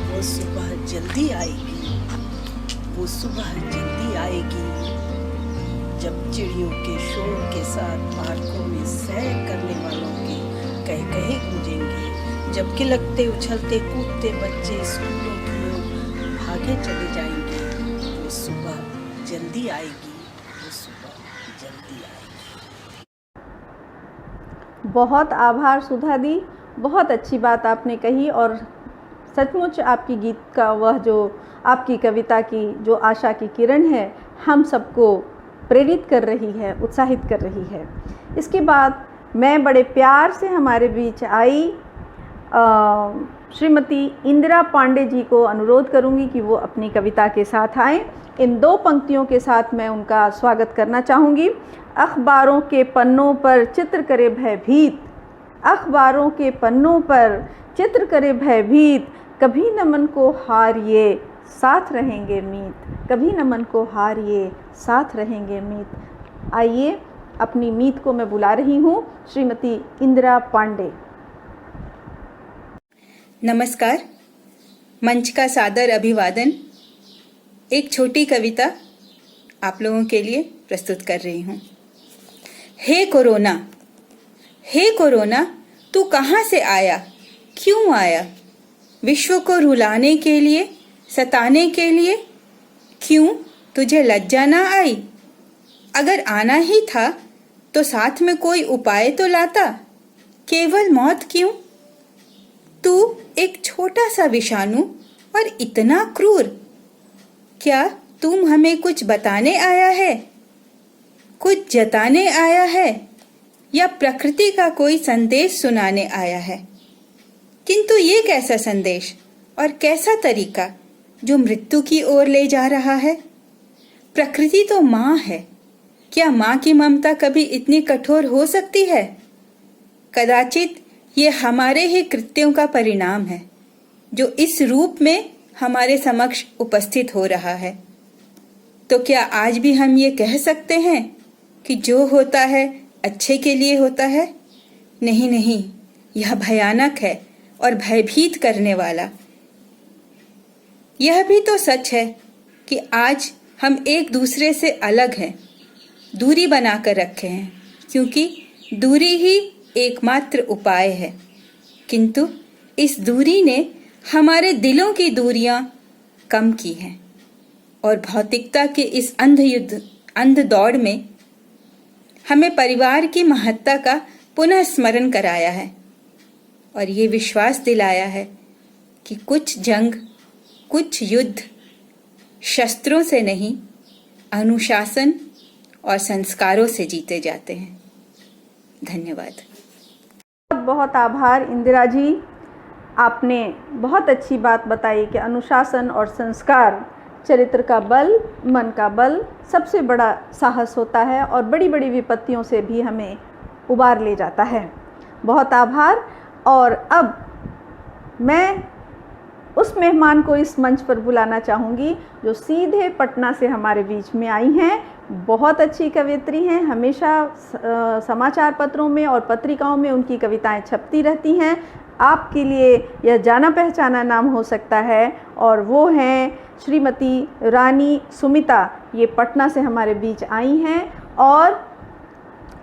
वो सुबह जल्दी आएगी, वो सुबह जल्दी आएगी, जब चिड़ियों के शोर के साथ पार्कों में सैर करने वालों के कहकहे गूंजेंगे, जब खिलकते उछलते कूदते बच्चे स्कूलों की ओर भागे चले जाएंगे, वो सुबह जल्दी आएगी, वो सुबह जल्दी आएगी। बहुत आभार सुधा दी, बहुत अच्छी बात आपने कही और सचमुच आपकी गीत का वह जो आपकी कविता की जो आशा की किरण है हम सबको प्रेरित कर रही है, उत्साहित कर रही है। इसके बाद मैं बड़े प्यार से हमारे बीच आई श्रीमती इंदिरा पांडे जी को अनुरोध करूंगी कि वो अपनी कविता के साथ आएं। इन 2 पंक्तियों के साथ मैं उनका स्वागत करना चाहूँगी। अखबारों के पन्नों पर चित्र करे भयभीत, अखबारों के पन्नों पर चित्र करे भयभीत, कभी न मन को हार ये साथ रहेंगे मीत, कभी न मन को हार ये साथ रहेंगे मीत। आइए अपनी मीत को मैं बुला रही हूँ, श्रीमती इंदिरा पांडे। नमस्कार। मंच का सादर अभिवादन। एक छोटी कविता आप लोगों के लिए प्रस्तुत कर रही हूँ। हे कोरोना, हे कोरोना, तू कहाँ से आया, क्यों आया? विश्व को रुलाने के लिए, सताने के लिए? क्यों तुझे लज्जा ना आई? अगर आना ही था तो साथ में कोई उपाय तो लाता, केवल मौत क्यों? तू एक छोटा सा विषाणु और इतना क्रूर, क्या तुम हमें कुछ बताने आया है, कुछ जताने आया है, या प्रकृति का कोई संदेश सुनाने आया है? किंतु ये कैसा संदेश और कैसा तरीका जो मृत्यु की ओर ले जा रहा है? प्रकृति तो माँ है, क्या माँ की ममता कभी इतनी कठोर हो सकती है? कदाचित ये हमारे ही कृत्यों का परिणाम है जो इस रूप में हमारे समक्ष उपस्थित हो रहा है। तो क्या आज भी हम ये कह सकते हैं कि जो होता है अच्छे के लिए होता है? नहीं नहीं, यह भयानक है और भयभीत करने वाला। यह भी तो सच है कि आज हम एक दूसरे से अलग हैं, दूरी बनाकर रखे हैं, क्योंकि दूरी ही एकमात्र उपाय है। किंतु इस दूरी ने हमारे दिलों की दूरियां कम की हैं और भौतिकता के इस अंध दौड़ में हमें परिवार की महत्ता का पुनः स्मरण कराया है और ये विश्वास दिलाया है कि कुछ जंग, कुछ युद्ध शस्त्रों से नहीं, अनुशासन और संस्कारों से जीते जाते हैं। धन्यवाद। बहुत आभार इंदिरा जी, आपने बहुत अच्छी बात बताई कि अनुशासन और संस्कार चरित्र का बल, मन का बल सबसे बड़ा साहस होता है और बड़ी बड़ी विपत्तियों से भी हमें उबार ले जाता है। बहुत आभार। और अब मैं उस मेहमान को इस मंच पर बुलाना चाहूँगी जो सीधे पटना से हमारे बीच में आई हैं। बहुत अच्छी कवयित्री हैं, हमेशा समाचार पत्रों में और पत्रिकाओं में उनकी कविताएं छपती रहती हैं। आपके लिए यह जाना पहचाना नाम हो सकता है और वो हैं श्रीमती रानी सुमिता। ये पटना से हमारे बीच आई हैं और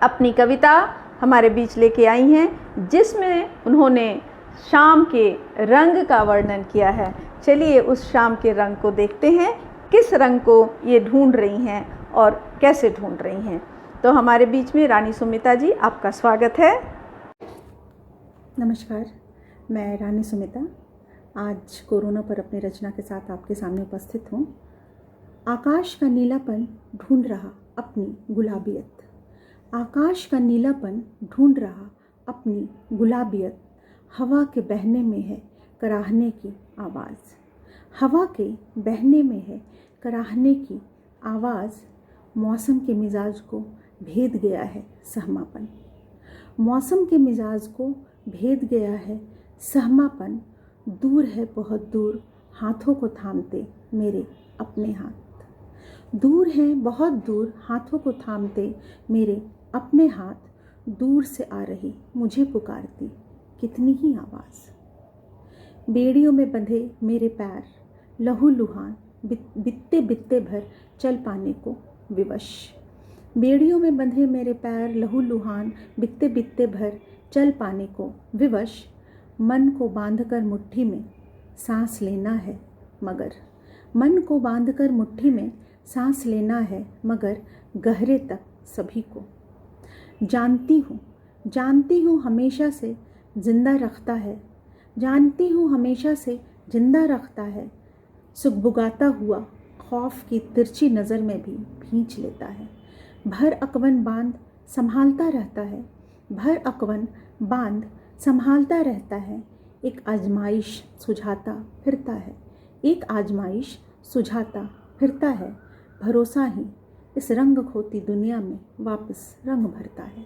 अपनी कविता हमारे बीच लेके आई हैं जिसमें उन्होंने शाम के रंग का वर्णन किया है। चलिए उस शाम के रंग को देखते हैं, किस रंग को ये ढूंढ रही हैं और कैसे ढूंढ रही हैं। तो हमारे बीच में रानी सुमिता जी, आपका स्वागत है। नमस्कार, मैं रानी सुमिता आज कोरोना पर अपनी रचना के साथ आपके सामने उपस्थित हूँ। आकाश का नीलापन ढूंढ रहा अपनी गुलाबियत, आकाश का नीलापन ढूंढ रहा अपनी गुलाबियत, हवा के बहने में है कराहने की आवाज़, हवा के बहने में है कराहने की आवाज़, मौसम के मिजाज को भेद गया है सहमापन, मौसम के मिजाज को भेद गया है सहमापन, दूर है बहुत दूर हाथों को थामते मेरे अपने हाथ, दूर है बहुत दूर हाथों को थामते मेरे अपने हाथ, दूर से आ रही मुझे पुकारती कितनी ही आवाज़, बेड़ियों में बंधे मेरे पैर लहू लुहान बित्ते बित्ते भर चल पाने को विवश, बेड़ियों में बंधे मेरे पैर लहू लुहान बित्ते बित्ते भर चल पाने को विवश, मन को बांधकर मुट्ठी में सांस लेना है मगर, मन को बांधकर मुट्ठी में सांस लेना है मगर गहरे तक सभी को, जानती हूँ हमेशा से जिंदा रखता है, जानती हूँ हमेशा से जिंदा रखता है, सुगबुगाता हुआ खौफ की तिरछी नज़र में भी भींच लेता है। भर अकवन बांध संभालता रहता है, भर अकवन बांध संभालता रहता है। एक आजमाइश सुझाता फिरता है, एक आजमाइश सुझाता फिरता है। भरोसा ही इस रंग खोती दुनिया में वापस रंग भरता है,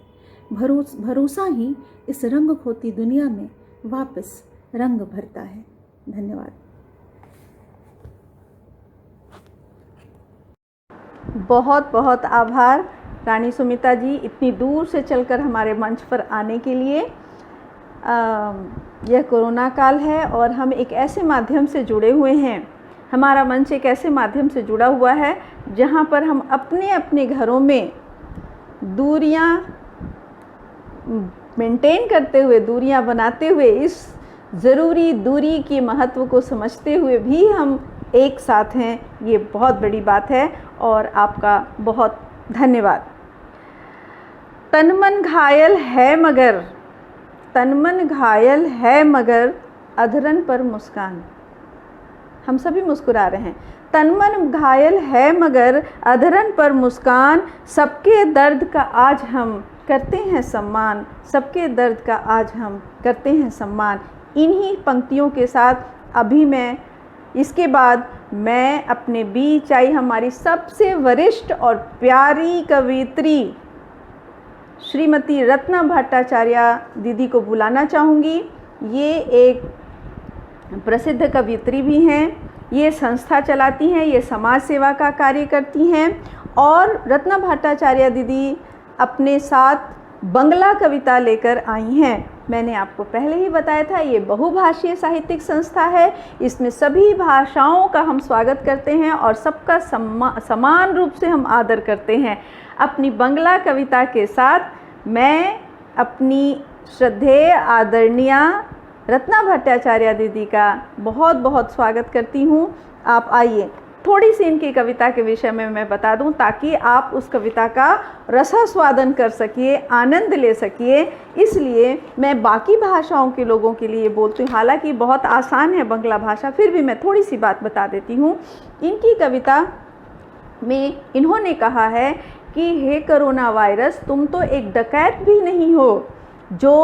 भरोसा ही इस रंग खोती दुनिया में वापस रंग भरता है। धन्यवाद। बहुत बहुत आभार रानी सुमिता जी, इतनी दूर से चलकर हमारे मंच पर आने के लिए। यह कोरोना काल है और हम एक ऐसे माध्यम से जुड़े हुए हैं, हमारा मंच एक ऐसे माध्यम से जुड़ा हुआ है जहाँ पर हम अपने अपने घरों में दूरियाँ मेंटेन करते हुए, दूरियाँ बनाते हुए, इस ज़रूरी दूरी के महत्व को समझते हुए भी हम एक साथ हैं। ये बहुत बड़ी बात है और आपका बहुत धन्यवाद। तन मन घायल है मगर, तन मन घायल है मगर अधरन पर मुस्कान। हम सभी मुस्कुरा रहे हैं। तन मन घायल है मगर अधरन पर मुस्कान, सबके दर्द का आज हम करते हैं सम्मान, सबके दर्द का आज हम करते हैं सम्मान। इन्हीं पंक्तियों के साथ अभी मैं इसके बाद मैं अपने बीच आई हमारी सबसे वरिष्ठ और प्यारी कवित्री श्रीमती रत्ना भट्टाचार्य दीदी को बुलाना चाहूँगी। ये एक प्रसिद्ध कवित्री भी हैं, ये संस्था चलाती हैं, ये समाज सेवा का कार्य करती हैं और रत्ना भट्टाचार्य दीदी अपने साथ बंगला कविता लेकर आई हैं। मैंने आपको पहले ही बताया था, ये बहुभाषीय साहित्यिक संस्था है, इसमें सभी भाषाओं का हम स्वागत करते हैं और सबका समान रूप से हम आदर करते हैं। अपनी बंगला कविता के साथ मैं अपनी श्रद्धेय आदरणीय रत्ना भट्टाचार्य दीदी का बहुत बहुत स्वागत करती हूँ। आप आइए, थोड़ी सी इनकी कविता के विषय में मैं बता दूं ताकि आप उस कविता का रसास्वादन कर सकिए, आनंद ले सकिए। इसलिए मैं बाकी भाषाओं के लोगों के लिए बोलती हूँ, हालांकि बहुत आसान है बंगला भाषा, फिर भी मैं थोड़ी सी बात बता देती हूँ। इनकी कविता में इन्होंने कहा है कि हे कोरोना वायरस, तुम तो एक डकैत भी नहीं हो जो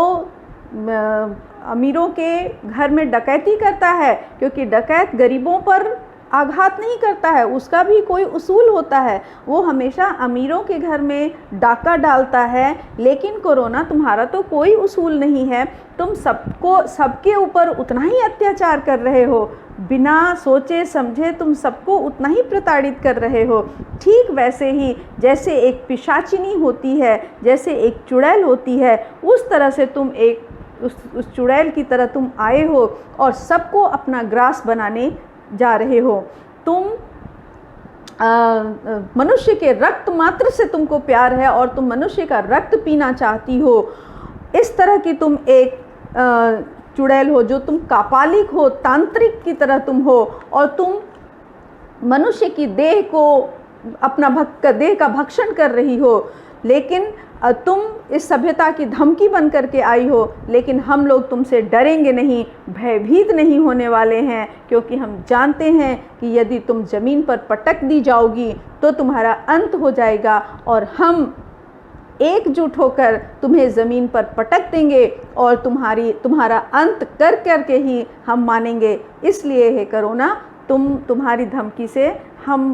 अमीरों के घर में डकैती करता है, क्योंकि डकैत गरीबों पर आघात नहीं करता है, उसका भी कोई उसूल होता है, वो हमेशा अमीरों के घर में डाका डालता है। लेकिन कोरोना, तुम्हारा तो कोई उसूल नहीं है, तुम सबके ऊपर उतना ही अत्याचार कर रहे हो, बिना सोचे समझे तुम सबको उतना ही प्रताड़ित कर रहे हो। ठीक वैसे ही जैसे एक पिशाचिनी होती है, जैसे एक चुड़ैल होती है, उस तरह से तुम उस चुड़ैल की तरह तुम आए हो और सबको अपना ग्रास बनाने जा रहे हो। तुम मनुष्य के रक्त मात्र से तुमको प्यार है और तुम मनुष्य का रक्त पीना चाहती हो। इस तरह की तुम एक चुड़ैल हो, जो तुम कापालिक हो, तांत्रिक की तरह तुम हो और तुम मनुष्य की देह को अपना देह का भक्षण कर रही हो। लेकिन तुम इस सभ्यता की धमकी बन करके आई हो, लेकिन हम लोग तुमसे डरेंगे नहीं, भयभीत नहीं होने वाले हैं, क्योंकि हम जानते हैं कि यदि तुम ज़मीन पर पटक दी जाओगी तो तुम्हारा अंत हो जाएगा और हम एकजुट होकर तुम्हें ज़मीन पर पटक देंगे और तुम्हारा अंत कर करके ही हम मानेंगे। इसलिए हे कोरोना, तुम्हारी धमकी से हम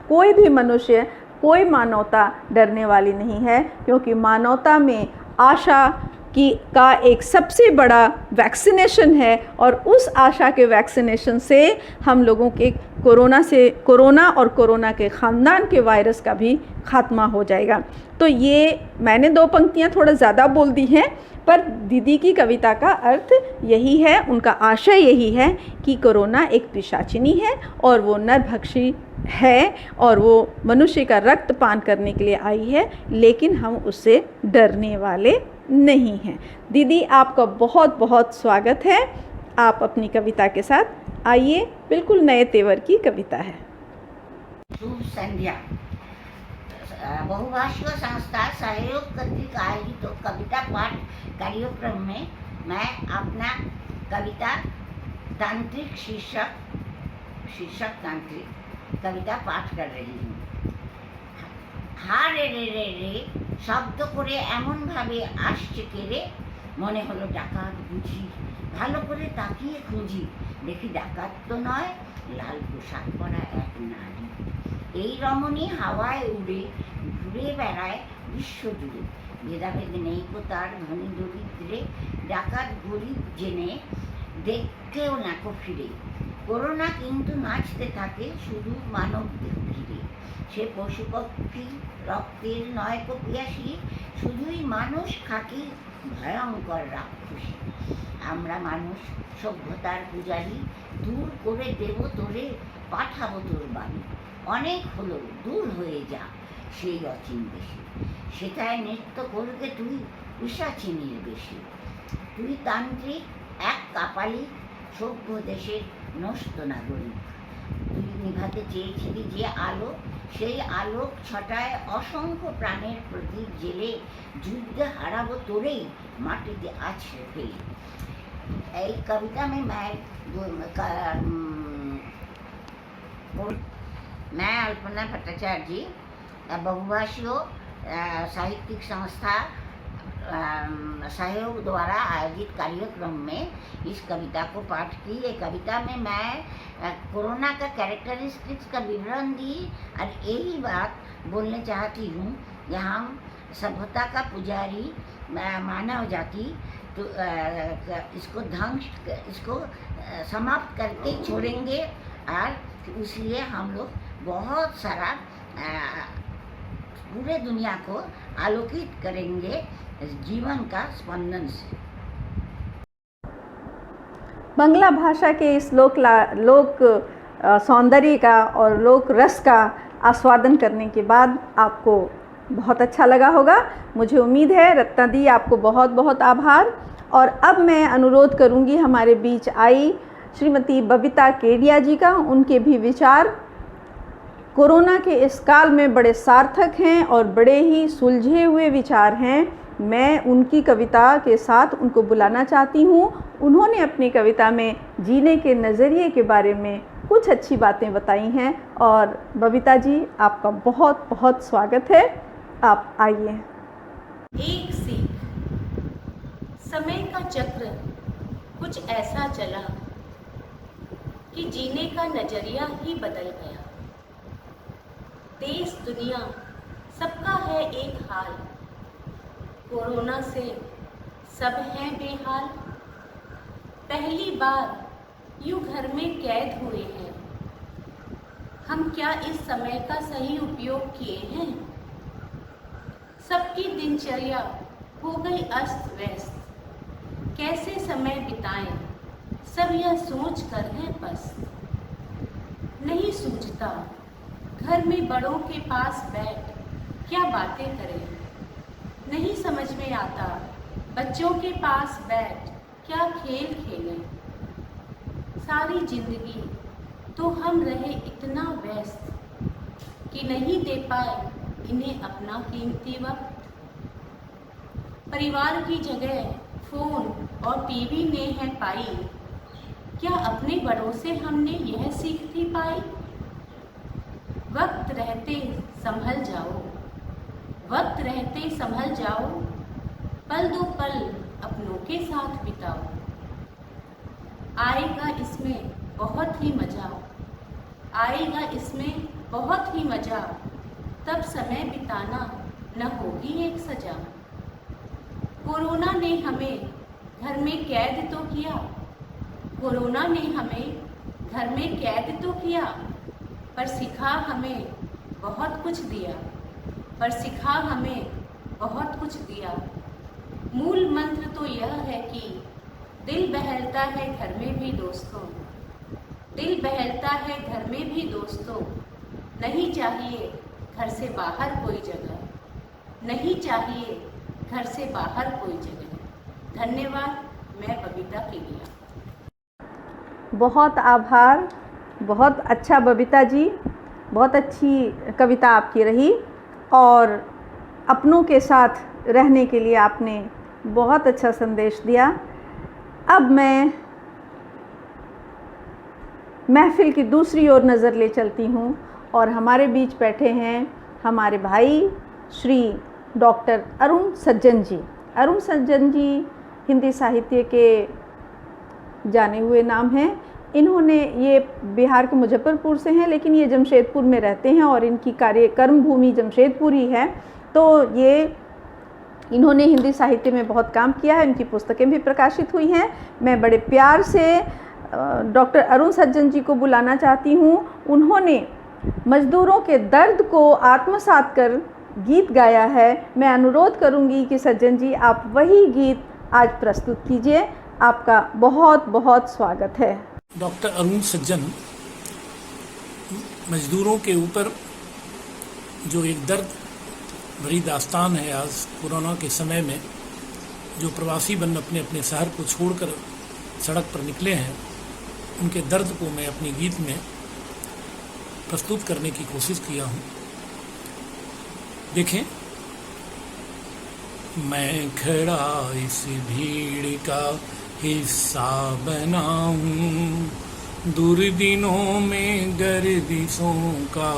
कोई भी मनुष्य, कोई मानवता डरने वाली नहीं है, क्योंकि मानवता में आशा का एक सबसे बड़ा वैक्सीनेशन है और उस आशा के वैक्सीनेशन से हम लोगों के कोरोना और कोरोना के ख़ानदान के वायरस का भी खात्मा हो जाएगा। तो ये मैंने 2 पंक्तियाँ थोड़ा ज़्यादा बोल दी हैं, पर दीदी की कविता का अर्थ यही है, उनका आशय यही है कि कोरोना एक पिशाचिनी है और वो नरभक्षी है और वो मनुष्य का रक्त पान करने के लिए आई है, लेकिन हम उससे डरने वाले नहीं हैं। दीदी, आपका बहुत बहुत स्वागत है। आप अपनी कविता के साथ आइए, बिल्कुल नए तेवर की कविता है। शुभ संध्या। बहुभाषीय संस्था सहयोग कर्तृक आयोजित तो कविता पाठ कार्यक्रम में मैं अपना कविता तांत्रिक शीर्षक तांत्रिक कविता पाठ कर रही हूँ। হা রে রে রে রে শব্দ করে এমনভাবে আসছে কেড়ে, মনে হলো ডাকাত বুঝি, ভালো করে তাকিয়ে খুঁজি, দেখি ডাকাত তো নয়, লাল পোশাক পরা এক নারী। এই রমণী হাওয়ায় উড়ে ঘুরে বেড়ায় বিশ্বজুড়ে, ভেদাভেদ নেই কো তার ধনী দরিদ্রে, ডাকাত গরিব জেনে দেখতেও না কো ফিরে। করোনা কিন্তু নাচতে থাকে শুধু মানবদের ঘিরে, সে পশু পক্ষী রক্তের নয় কো পিয়াসী, শুধুই মানুষ খাকি ভয়ঙ্কর রাক্ষসী। আমরা মানুষ সভ্যতার পূজারী, দূর করে দেব তোরে, পাঠাবো তোর বাড়ি। অনেক হলো দূর হয়ে যা সেই অচিন দেশে, সেটায় নৃত্য করবে তুই পিশাচিনীর বেশি। তুই তান্ত্রিক এক কাপালি, সভ্য দেশের নষ্ট নাগরিক। তুই নিভাতে চেয়েছিলি যে আলো, সেই আলোক ছটায় অসংখ্য প্রাণের প্রদীপ জেলে, যুদ্ধে হারাবো তোরেই মাটিতে আছড়ে ফেলে। এই कविता में मैं अल्पना भट्टाचार्य जी बहुभाषीय साहित्यिक संस्था सहयोग द्वारा आयोजित कार्यक्रम में इस कविता को पाठ की। ये कविता में मैं कोरोना का कैरेक्टरिस्टिक्स का विवरण दी और यही बात बोलना चाहती हूँ, यहाँ सभ्यता का पुजारी मानव जाति तो इसको समाप्त करके छोड़ेंगे, और इसलिए हम लोग बहुत सारा पूरे दुनिया को आलोकित करेंगे जीवन का स्पंदन से। बांग्ला भाषा के इस लोक सौंदर्य का और लोक रस का आस्वादन करने के बाद आपको बहुत अच्छा लगा होगा, मुझे उम्मीद है। रत्ना दी, आपको बहुत बहुत आभार। और अब मैं अनुरोध करूंगी हमारे बीच आई श्रीमती बबीता केडिया जी का, उनके भी विचार कोरोना के इस काल में बड़े सार्थक हैं और बड़े ही सुलझे हुए विचार हैं। मैं उनकी कविता के साथ उनको बुलाना चाहती हूँ। उन्होंने अपनी कविता में जीने के नज़रिए के बारे में कुछ अच्छी बातें बताई हैं। और बबीता जी, आपका बहुत बहुत स्वागत है, आप आइए। एक सीख, समय का चक्र कुछ ऐसा चला कि जीने का नजरिया ही बदल गया। देश दुनिया सबका है एक हाल, कोरोना से सब हैं बेहाल। पहली बार यूं घर में कैद हुए हैं, हम क्या इस समय का सही उपयोग किए हैं? सबकी दिनचर्या हो गई अस्त व्यस्त, कैसे समय बिताएं सब यह सोच कर है पस्त। नहीं सूझता घर में बड़ों के पास बैठ क्या बातें करें, नहीं समझ में आता बच्चों के पास बैठ क्या खेल खेलें। सारी जिंदगी तो हम रहे इतना व्यस्त कि नहीं दे पाए इन्हें अपना कीमती वक्त। परिवार की जगह फोन और टीवी ने है पाई, क्या अपने बड़ों से हमने यह सीख थी पाई। वक्त रहते संभल जाओ, वक्त रहते संभल जाओ, पल दो पल अपनों के साथ बिताओ। आएगा इसमें बहुत ही मज़ा, आएगा इसमें बहुत ही मज़ा, तब समय बिताना न होगी एक सजा। कोरोना ने हमें घर में कैद तो किया, कोरोना ने हमें घर में कैद तो किया, पर सिखा हमें बहुत कुछ दिया, पर सिखा हमें बहुत कुछ दिया। मूल मंत्र तो यह है कि दिल बहलता है घर में भी दोस्तों, दिल बहलता है घर में भी दोस्तों। नहीं चाहिए घर से बाहर कोई जगह, नहीं चाहिए घर से बाहर कोई जगह। धन्यवाद। मैं बबीता केडिया। बहुत आभार, बहुत अच्छा बबीता जी, बहुत अच्छी कविता आपकी रही और अपनों के साथ रहने के लिए आपने बहुत अच्छा संदेश दिया। अब मैं महफिल की दूसरी ओर नज़र ले चलती हूँ और हमारे बीच बैठे हैं हमारे भाई श्री डॉक्टर अरुण सज्जन जी। अरुण सज्जन जी हिंदी साहित्य के जाने हुए नाम हैं। इन्होंने ये बिहार के मुजफ्फरपुर से हैं, लेकिन ये जमशेदपुर में रहते हैं और इनकी कर्म भूमि जमशेदपुर ही है। तो ये इन्होंने हिंदी साहित्य में बहुत काम किया है, इनकी पुस्तकें भी प्रकाशित हुई हैं। मैं बड़े प्यार से डॉक्टर अरुण सज्जन जी को बुलाना चाहती हूँ। उन्होंने मज़दूरों के दर्द को आत्मसात कर गीत गाया है। मैं अनुरोध करूँगी कि सज्जन जी आप वही गीत आज प्रस्तुत कीजिए। आपका बहुत बहुत स्वागत है। डॉक्टर अरुण सज्जन मजदूरों के ऊपर जो एक दर्द भरी दास्तान है आज कोरोना के समय में, जो प्रवासी बन अपने अपने शहर को छोड़कर सड़क पर निकले हैं, उनके दर्द को मैं अपने गीत में प्रस्तुत करने की कोशिश किया हूँ। देखें, मैं खड़ा इस भीड़ का हिस्सा बना हूँ, दुर्दिनों में गर्दिशों का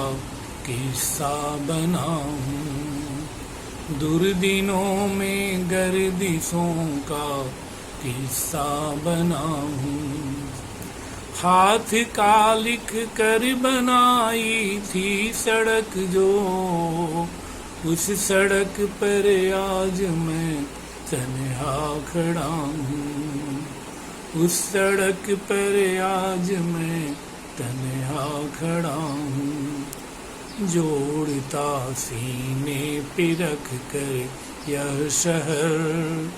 किस्सा बना हूँ, दुर्दिनों में गर्दिशों का किस्सा बना हूँ। हाथ का लिख कर बनाई थी सड़क जो, उस सड़क पर आज मैं तन्हा खड़ा हूँ, उस सड़क पर आज मैं तन्हा खड़ा हूँ। जोड़ता सीने पे रख कर यह शहर,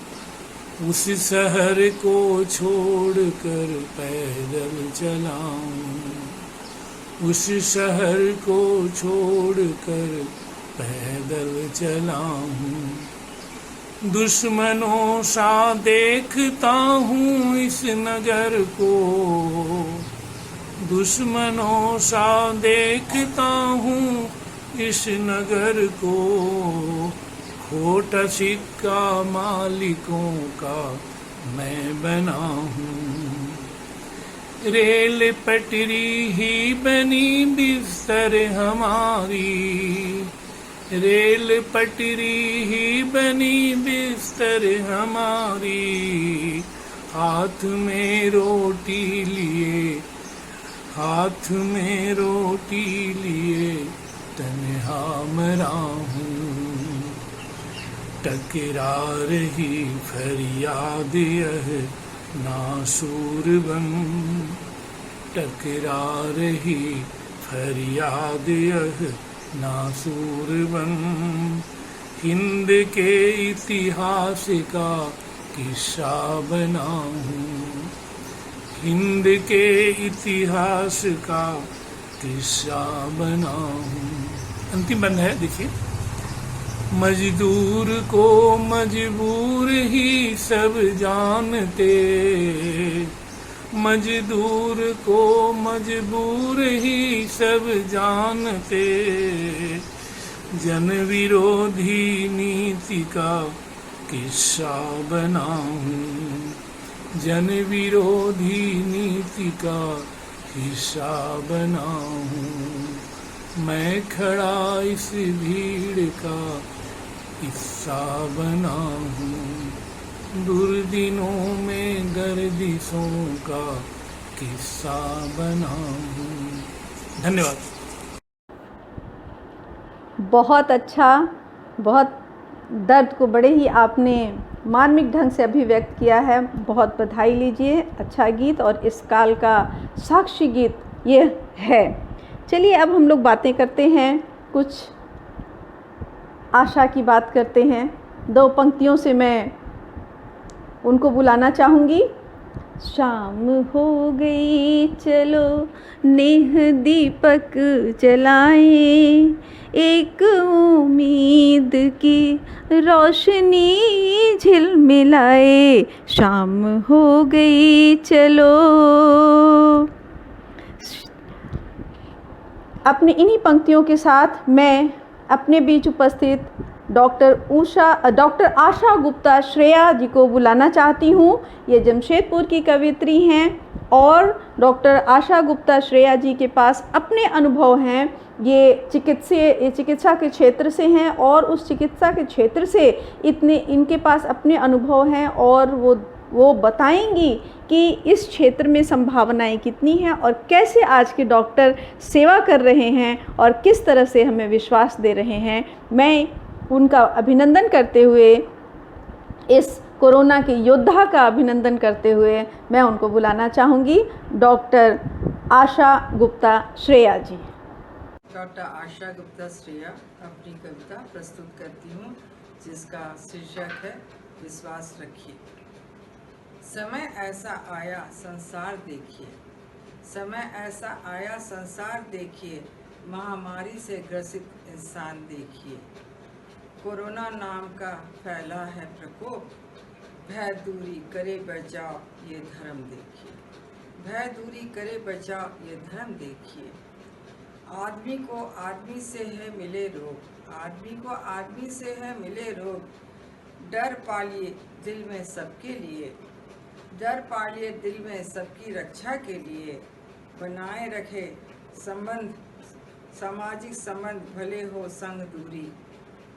उस शहर को छोड़कर पैदल चला हूँ, उस शहर को छोड़कर पैदल चला हूँ। दुश्मनों सा देखता हूँ इस नगर को, दुश्मनों सा देखता हूँ इस नगर को, खोटा सिक्का मालिकों का मैं बना हूँ। रेल पटरी ही बनी बिस्तर हमारी, रेल पटरी ही बनी बिस्तर हमारी, हाथ में रोटी लिए, हाथ में रोटी लिए तन्हा मरा हूँ। टकरा रही फरियाद यह नासूर बन, टकरा रही फरियाद यह नासूर बन, हिंद के इतिहास का किस्सा बना हूँ, हिंद के इतिहास का किस्सा बना हूँ। अंतिम बंद है, देखिए। मजदूर को मजबूर ही सब जानते, मजदूर को मजबूर ही सब जानते, जन विरोधी नीति का किस्सा बना हूँ, जन विरोधी नीति का किस्सा बना हूँ। मैं खड़ा इस भीड़ का हिस्सा बना हूँ, दुर्दिनों में गर्दिशों का किस्सा बना हूँ। धन्यवाद। बहुत अच्छा, बहुत दर्द को बड़े ही आपने मार्मिक ढंग से अभिव्यक्त किया है। बहुत बधाई लीजिए। अच्छा गीत और इस काल का साक्षी गीत ये है। चलिए अब हम लोग बातें करते हैं, कुछ आशा की बात करते हैं। दो पंक्तियों से मैं उनको बुलाना चाहूँगी। शाम हो गई चलो नेह दीपक जलाएं, एक उम्मीद की रोशनी झिलमिलाए। शाम हो गई चलो। अपनी इन्हीं पंक्तियों के साथ मैं अपने बीच उपस्थित डॉक्टर आशा गुप्ता श्रेया जी को बुलाना चाहती हूँ। ये जमशेदपुर की कवियत्री हैं और डॉक्टर आशा गुप्ता श्रेया जी के पास अपने अनुभव हैं। ये चिकित्सा के क्षेत्र से हैं और उस चिकित्सा के क्षेत्र से इनके पास अपने अनुभव हैं और वो बताएंगी कि इस क्षेत्र में संभावनाएं कितनी हैं और कैसे आज के डॉक्टर सेवा कर रहे हैं और किस तरह से हमें विश्वास दे रहे हैं। मैं उनका अभिनंदन करते हुए, इस कोरोना के योद्धा का अभिनंदन करते हुए मैं उनको बुलाना चाहूँगी, डॉक्टर आशा गुप्ता श्रेया जी। डॉक्टर आशा गुप्ता श्रेया अपनी कविता प्रस्तुत करती हूँ, जिसका शीर्षक है विश्वास रखिए। समय ऐसा आया संसार देखिए, समय ऐसा आया संसार देखिए, महामारी से ग्रसित इंसान देखिए। कोरोना नाम का फैला है प्रकोप, भय दूरी करे बचाओ ये धर्म देखिए, भय दूरी करे बचाओ ये धर्म देखिए। आदमी को आदमी से है मिले रोग, आदमी को आदमी से है मिले रोग। डर पालिए दिल में सबके लिए, डर पालिए दिल में सबकी रक्षा के लिए। बनाए रखे संबंध, सामाजिक संबंध भले हो संग दूरी,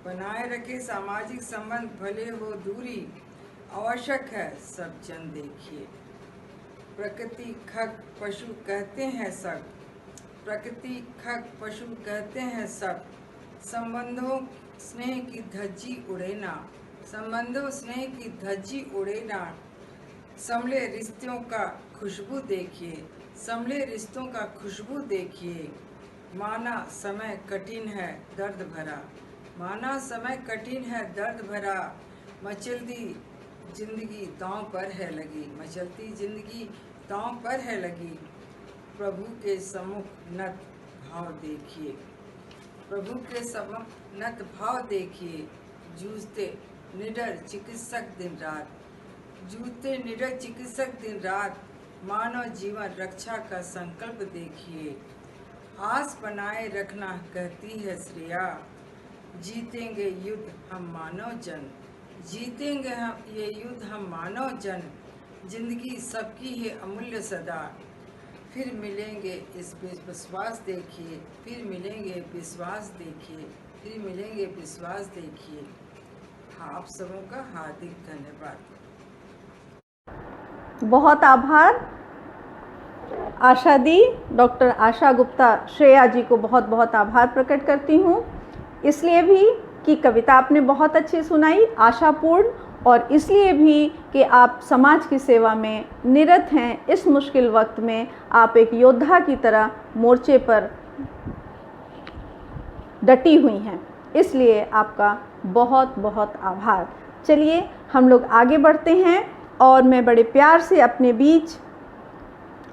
बनाए रखे सामाजिक संबंध भले हो दूरी। आवश्यक है सब जन देखिए, प्रकृति खग पशु कहते हैं सब, प्रकृति खग पशु कहते हैं सब। संबंधों स्नेह की धज्जी उड़ेना, संबंधों स्नेह की धज्जी उड़ेना। संभले रिश्तों का खुशबू देखिए, संभले रिश्तों का खुशबू देखिए। माना समय कठिन है दर्द भरा, माना समय कठिन है दर्द भरा। मचलती जिंदगी दांव पर है लगी, मचलती जिंदगी दांव पर है लगी। प्रभु के सम्मुख नत भाव देखिए, प्रभु के सम्मुख नत भाव देखिए। जूझते निडर चिकित्सक दिन रात, जूझते निडर चिकित्सक दिन रात। मानव जीवन रक्षा का संकल्प देखिए, आस बनाए रखना कहती है श्रेया। जीतेंगे युद्ध हम मानव जन, जीतेंगे हम ये युद्ध हम मानव जन। जिंदगी सबकी है अमूल्य सदा, फिर मिलेंगे इस विश्वास देखिए, फिर मिलेंगे विश्वास देखिए, फिर मिलेंगे विश्वास देखिए। आप सबों का हार्दिक धन्यवाद। बहुत आभार आशा दी। डॉक्टर आशा गुप्ता श्रेया जी को बहुत बहुत आभार प्रकट करती हूँ, इसलिए भी कि कविता आपने बहुत अच्छी सुनाई, आशापूर्ण, और इसलिए भी कि आप समाज की सेवा में निरत हैं। इस मुश्किल वक्त में आप एक योद्धा की तरह मोर्चे पर डटी हुई हैं, इसलिए आपका बहुत बहुत आभार। चलिए हम लोग आगे बढ़ते हैं और मैं बड़े प्यार से अपने बीच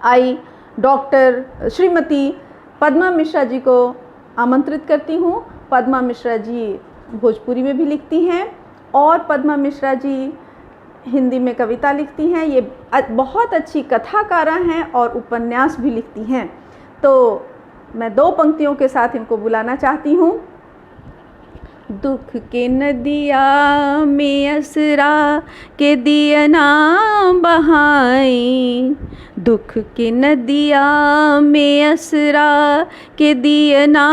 आई डॉक्टर श्रीमती पद्मा मिश्रा जी को आमंत्रित करती हूँ। पद्मा मिश्रा जी भोजपुरी में भी लिखती हैं और पद्मा मिश्रा जी हिंदी में कविता लिखती हैं। ये बहुत अच्छी कथाकारा हैं और उपन्यास भी लिखती हैं। तो मैं दो पंक्तियों के साथ इनको बुलाना चाहती हूँ। दुख के नदिया में असरा के दियना बहाई, दुख के नदिया में असरा के दियना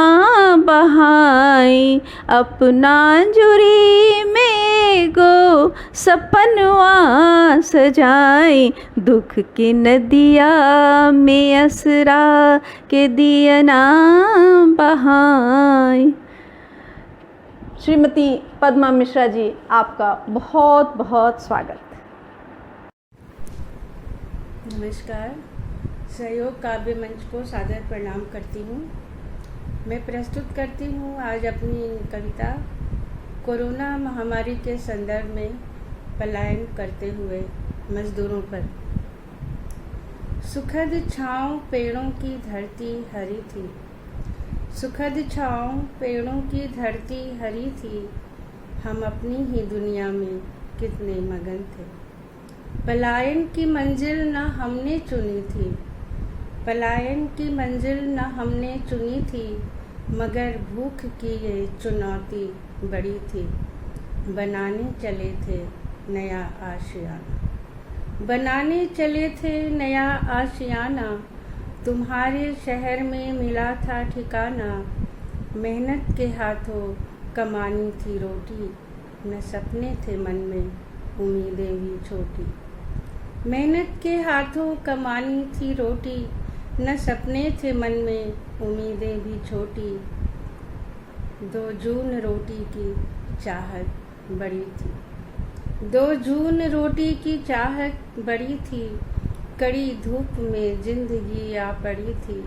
बहाई। अपना जुरी में गो सपनवा सजाई, दुख के नदिया में असरा के दियना बहाई। श्रीमती पद्मा मिश्रा जी, आपका बहुत बहुत स्वागत। नमस्कार। सहयोग काव्य मंच को सादर प्रणाम करती हूँ। मैं प्रस्तुत करती हूँ आज अपनी कविता कोरोना महामारी के संदर्भ में पलायन करते हुए मजदूरों पर। सुखद छाँव पेड़ों की धरती हरी थी, सुखद छाँव पेड़ों की धरती हरी थी। हम अपनी ही दुनिया में कितने मगन थे। पलायन की मंजिल न हमने चुनी थी, पलायन की मंजिल न हमने चुनी थी। मगर भूख की ये चुनौती बड़ी थी, बनाने चले थे नया आशियाना। बनाने चले थे नया आशियाना, तुम्हारे शहर में मिला था ठिकाना। मेहनत के हाथों कमानी थी रोटी, न सपने थे मन में उम्मीदें भी छोटी। मेहनत के हाथों कमानी थी रोटी, न सपने थे मन में उम्मीदें भी छोटी। 2 जून रोटी की चाहत बड़ी थी, 2 जून रोटी की चाहत बड़ी थी। कड़ी धूप में जिंदगी आ पड़ी थी,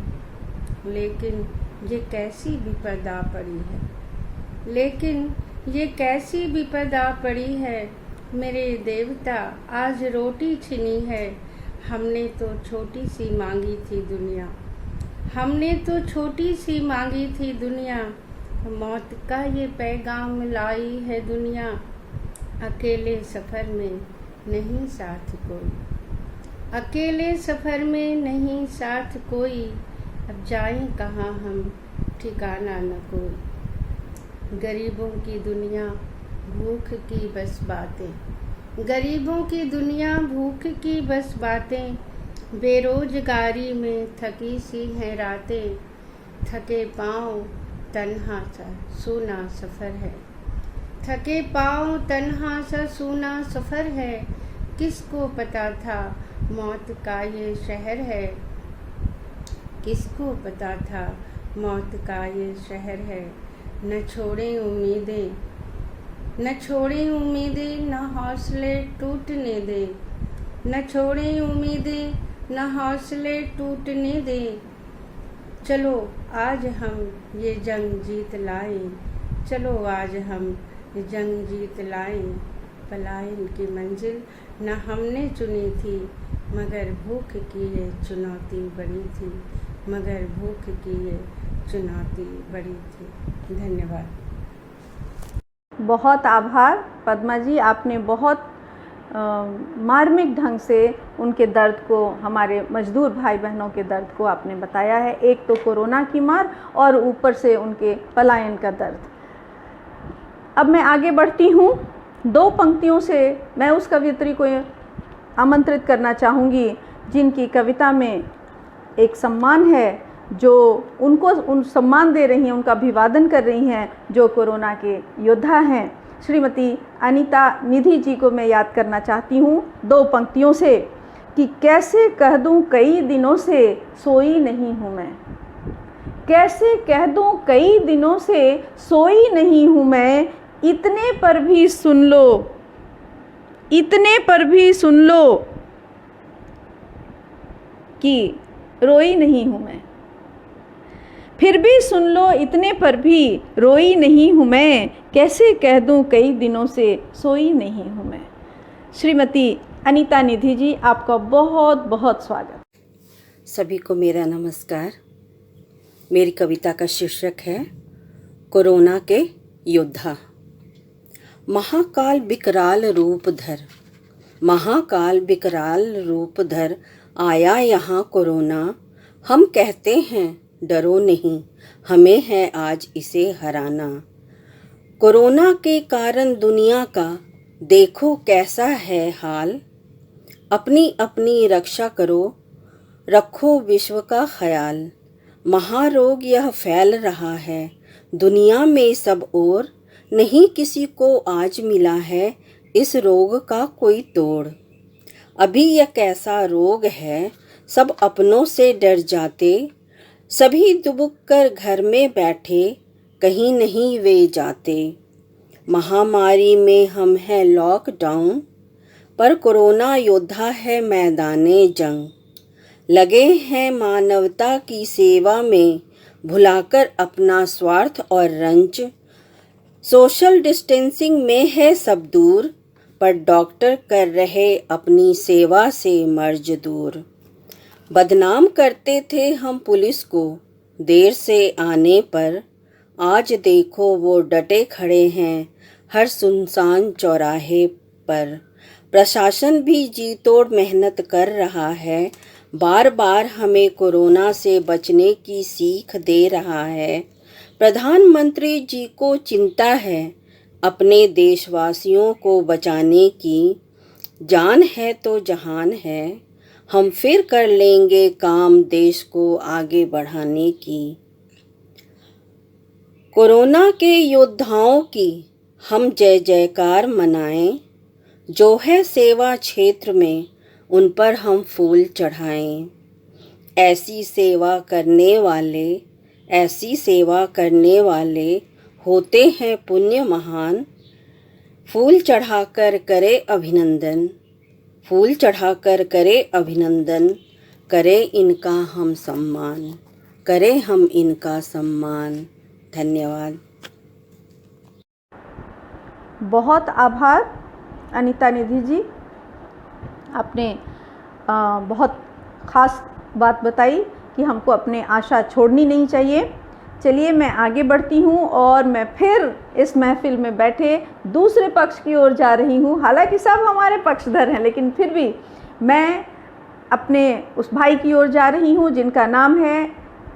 लेकिन ये कैसी विपदा पड़ी है, लेकिन ये कैसी विपदा पड़ी है। मेरे देवता आज रोटी छिनी है, हमने तो छोटी सी मांगी थी दुनिया, हमने तो छोटी सी मांगी थी दुनिया। मौत का ये पैगाम लाई है दुनिया, अकेले सफ़र में नहीं साथ कोई, अकेले सफ़र में नहीं साथ कोई। अब जाएं कहाँ हम ठिकाना न कोई। गरीबों की दुनिया भूख की बस बातें, गरीबों की दुनिया भूख की बस बातें। बेरोजगारी में थकी सी हैं रातें, थके पाँव तन्हा सा सूना सफ़र है, थके पाँव तन्हा सा सूना सफ़र है। किसको पता था मौत का ये शहर है, किसको पता था मौत का ये शहर है। न छोड़ें उम्मीदें, न छोड़ें उम्मीदें, न हौसले टूटने दें, न छोड़ें उम्मीदें, न हौसले टूटने दें। चलो आज हम ये जंग जीत लाएं, चलो आज हम ये जंग जीत लाएं। पलायन की मंजिल न हमने चुनी थी, मगर भूख की ये चुनौती बड़ी थी, मगर भूख की ये चुनौती बड़ी थी। धन्यवाद। बहुत आभार पद्मा जी, आपने बहुत मार्मिक ढंग से उनके दर्द को, हमारे मजदूर भाई बहनों के दर्द को आपने बताया है। एक तो कोरोना की मार और ऊपर से उनके पलायन का दर्द। अब मैं आगे बढ़ती हूँ। 2 पंक्तियों से मैं उस कवियत्री को आमंत्रित करना चाहूँगी जिनकी कविता में एक सम्मान है, जो उनको सम्मान दे रही हैं, उनका अभिवादन कर रही हैं, जो कोरोना के योद्धा हैं। श्रीमती अनीता निधि जी को मैं याद करना चाहती हूँ 2 पंक्तियों से कि कैसे कह दूँ कई दिनों से सोई नहीं हूँ मैं, कैसे कह दूँ कई दिनों से सोई नहीं हूँ मैं। इतने पर भी सुन लो, इतने पर भी सुन लो कि रोई नहीं हूँ मैं, फिर भी सुन लो इतने पर भी रोई नहीं हूँ मैं। कैसे कह दूँ कई दिनों से सोई नहीं हूँ मैं। श्रीमती अनीता निधि जी, आपका बहुत बहुत स्वागत। सभी को मेरा नमस्कार। मेरी कविता का शीर्षक है कोरोना के योद्धा। महाकाल विकराल रूप धर, महाकाल विकराल रूप धर आया यहाँ कोरोना। हम कहते हैं डरो नहीं, हमें है आज इसे हराना। कोरोना के कारण दुनिया का देखो कैसा है हाल। अपनी अपनी रक्षा करो, रखो विश्व का ख्याल। महारोग यह फैल रहा है दुनिया में सब ओर, नहीं किसी को आज मिला है इस रोग का कोई तोड़। अभी यह कैसा रोग है सब अपनों से डर जाते, सभी दुबक कर घर में बैठे कहीं नहीं वे जाते। महामारी में हम हैं लॉकडाउन, पर कोरोना योद्धा है मैदाने जंग। लगे हैं मानवता की सेवा में, भुलाकर अपना स्वार्थ और रंच। सोशल डिस्टेंसिंग में है सब दूर, पर डॉक्टर कर रहे अपनी सेवा से मर्ज दूर। बदनाम करते थे हम पुलिस को देर से आने पर, आज देखो वो डटे खड़े हैं हर सुनसान चौराहे पर। प्रशासन भी जी तोड़ मेहनत कर रहा है, बार बार हमें कोरोना से बचने की सीख दे रहा है। प्रधानमंत्री जी को चिंता है अपने देशवासियों को बचाने की, जान है तो जहान है, हम फिर कर लेंगे काम देश को आगे बढ़ाने की। कोरोना के योद्धाओं की हम जय जयकार मनाएं, जो है सेवा क्षेत्र में उन पर हम फूल चढ़ाएं। ऐसी सेवा करने वाले होते हैं पुण्य महान। फूल चढ़ाकर करे अभिनंदन, करें हम इनका सम्मान। धन्यवाद। बहुत आभार अनीता निधि जी, आपने बहुत ख़ास बात बताई कि हमको अपने आशा छोड़नी नहीं चाहिए। चलिए मैं आगे बढ़ती हूँ और मैं फिर इस महफिल में बैठे दूसरे पक्ष की ओर जा रही हूँ। हालांकि सब हमारे पक्षधर हैं, लेकिन फिर भी मैं अपने उस भाई की ओर जा रही हूँ जिनका नाम है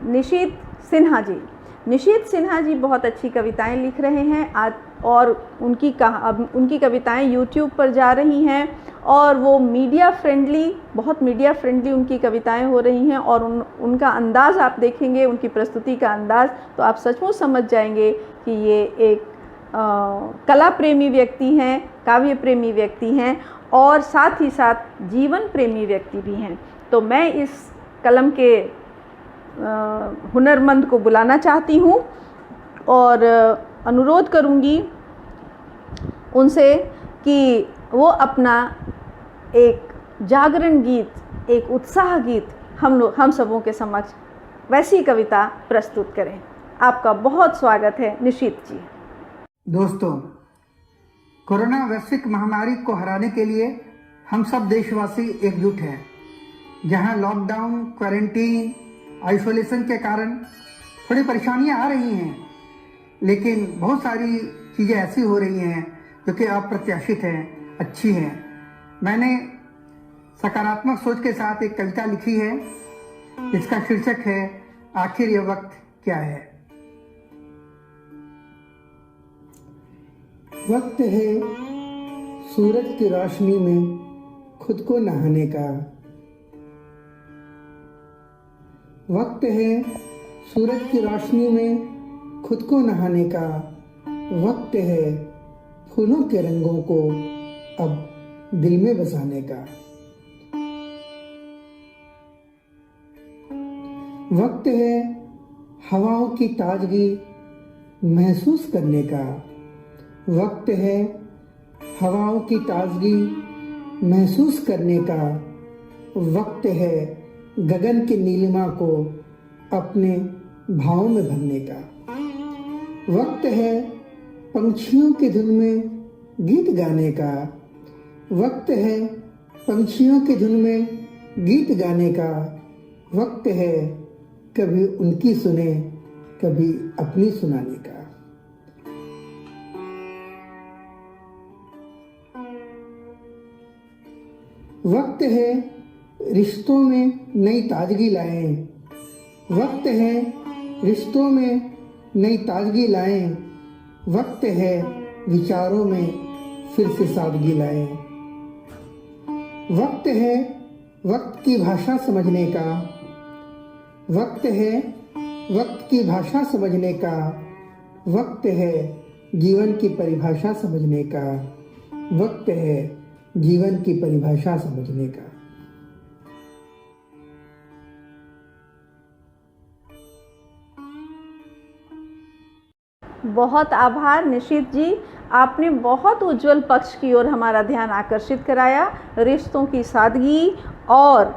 निशीत सिन्हा जी। निशीत सिन्हा जी बहुत अच्छी कविताएं लिख रहे हैं आज, और उनकी कविताएं YouTube पर जा रही हैं और वो बहुत मीडिया फ्रेंडली उनकी कविताएं हो रही हैं। और उनका अंदाज़ आप देखेंगे, उनकी प्रस्तुति का अंदाज़, तो आप सचमुच समझ जाएंगे कि ये एक कला प्रेमी व्यक्ति हैं, काव्य प्रेमी व्यक्ति हैं और साथ ही साथ जीवन प्रेमी व्यक्ति भी हैं। तो मैं इस कलम के हुनरमंद को बुलाना चाहती हूँ और अनुरोध करूँगी उनसे कि वो अपना एक जागरण गीत, एक उत्साह गीत हम सबों के समक्ष वैसी कविता प्रस्तुत करें। आपका बहुत स्वागत है निशीत जी। दोस्तों, कोरोना वैश्विक महामारी को हराने के लिए हम सब देशवासी एकजुट हैं। जहां लॉकडाउन, क्वारंटीन, आइसोलेशन के कारण थोड़ी परेशानियां आ रही हैं, लेकिन बहुत सारी चीज़ें ऐसी हो रही हैं जो कि अप्रत्याशित हैं, अच्छी हैं। मैंने सकारात्मक सोच के साथ एक कविता लिखी है जिसका शीर्षक है आखिर ये वक्त क्या है। वक्त है सूरज की रोशनी में खुद को नहाने का, वक्त है सूरज की रोशनी में खुद को नहाने का, वक्त है फूलों के रंगों को अब दिल में बसाने का, वक्त है हवाओं की ताजगी महसूस करने का, वक्त है हवाओं की ताजगी महसूस करने का, वक्त है गगन की नीलिमा को अपने भावों में भरने का, वक्त है पंछियों की धुन में गीत गाने का, वक्त है पंछियों की धुन में गीत गाने का, वक्त है कभी उनकी सुने कभी अपनी सुनाने का। वक्त है रिश्तों में नई ताजगी लाएं, वक्त है रिश्तों में नई ताजगी लाएं, वक्त है विचारों में फिर से सादगी लाएं, वक्त है वक्त की भाषा समझने का, वक्त है वक्त की भाषा समझने का, वक्त है जीवन की परिभाषा समझने का, वक्त है जीवन की परिभाषा समझने का। बहुत आभार निशीत जी, आपने बहुत उज्जवल पक्ष की ओर हमारा ध्यान आकर्षित कराया। रिश्तों की सादगी और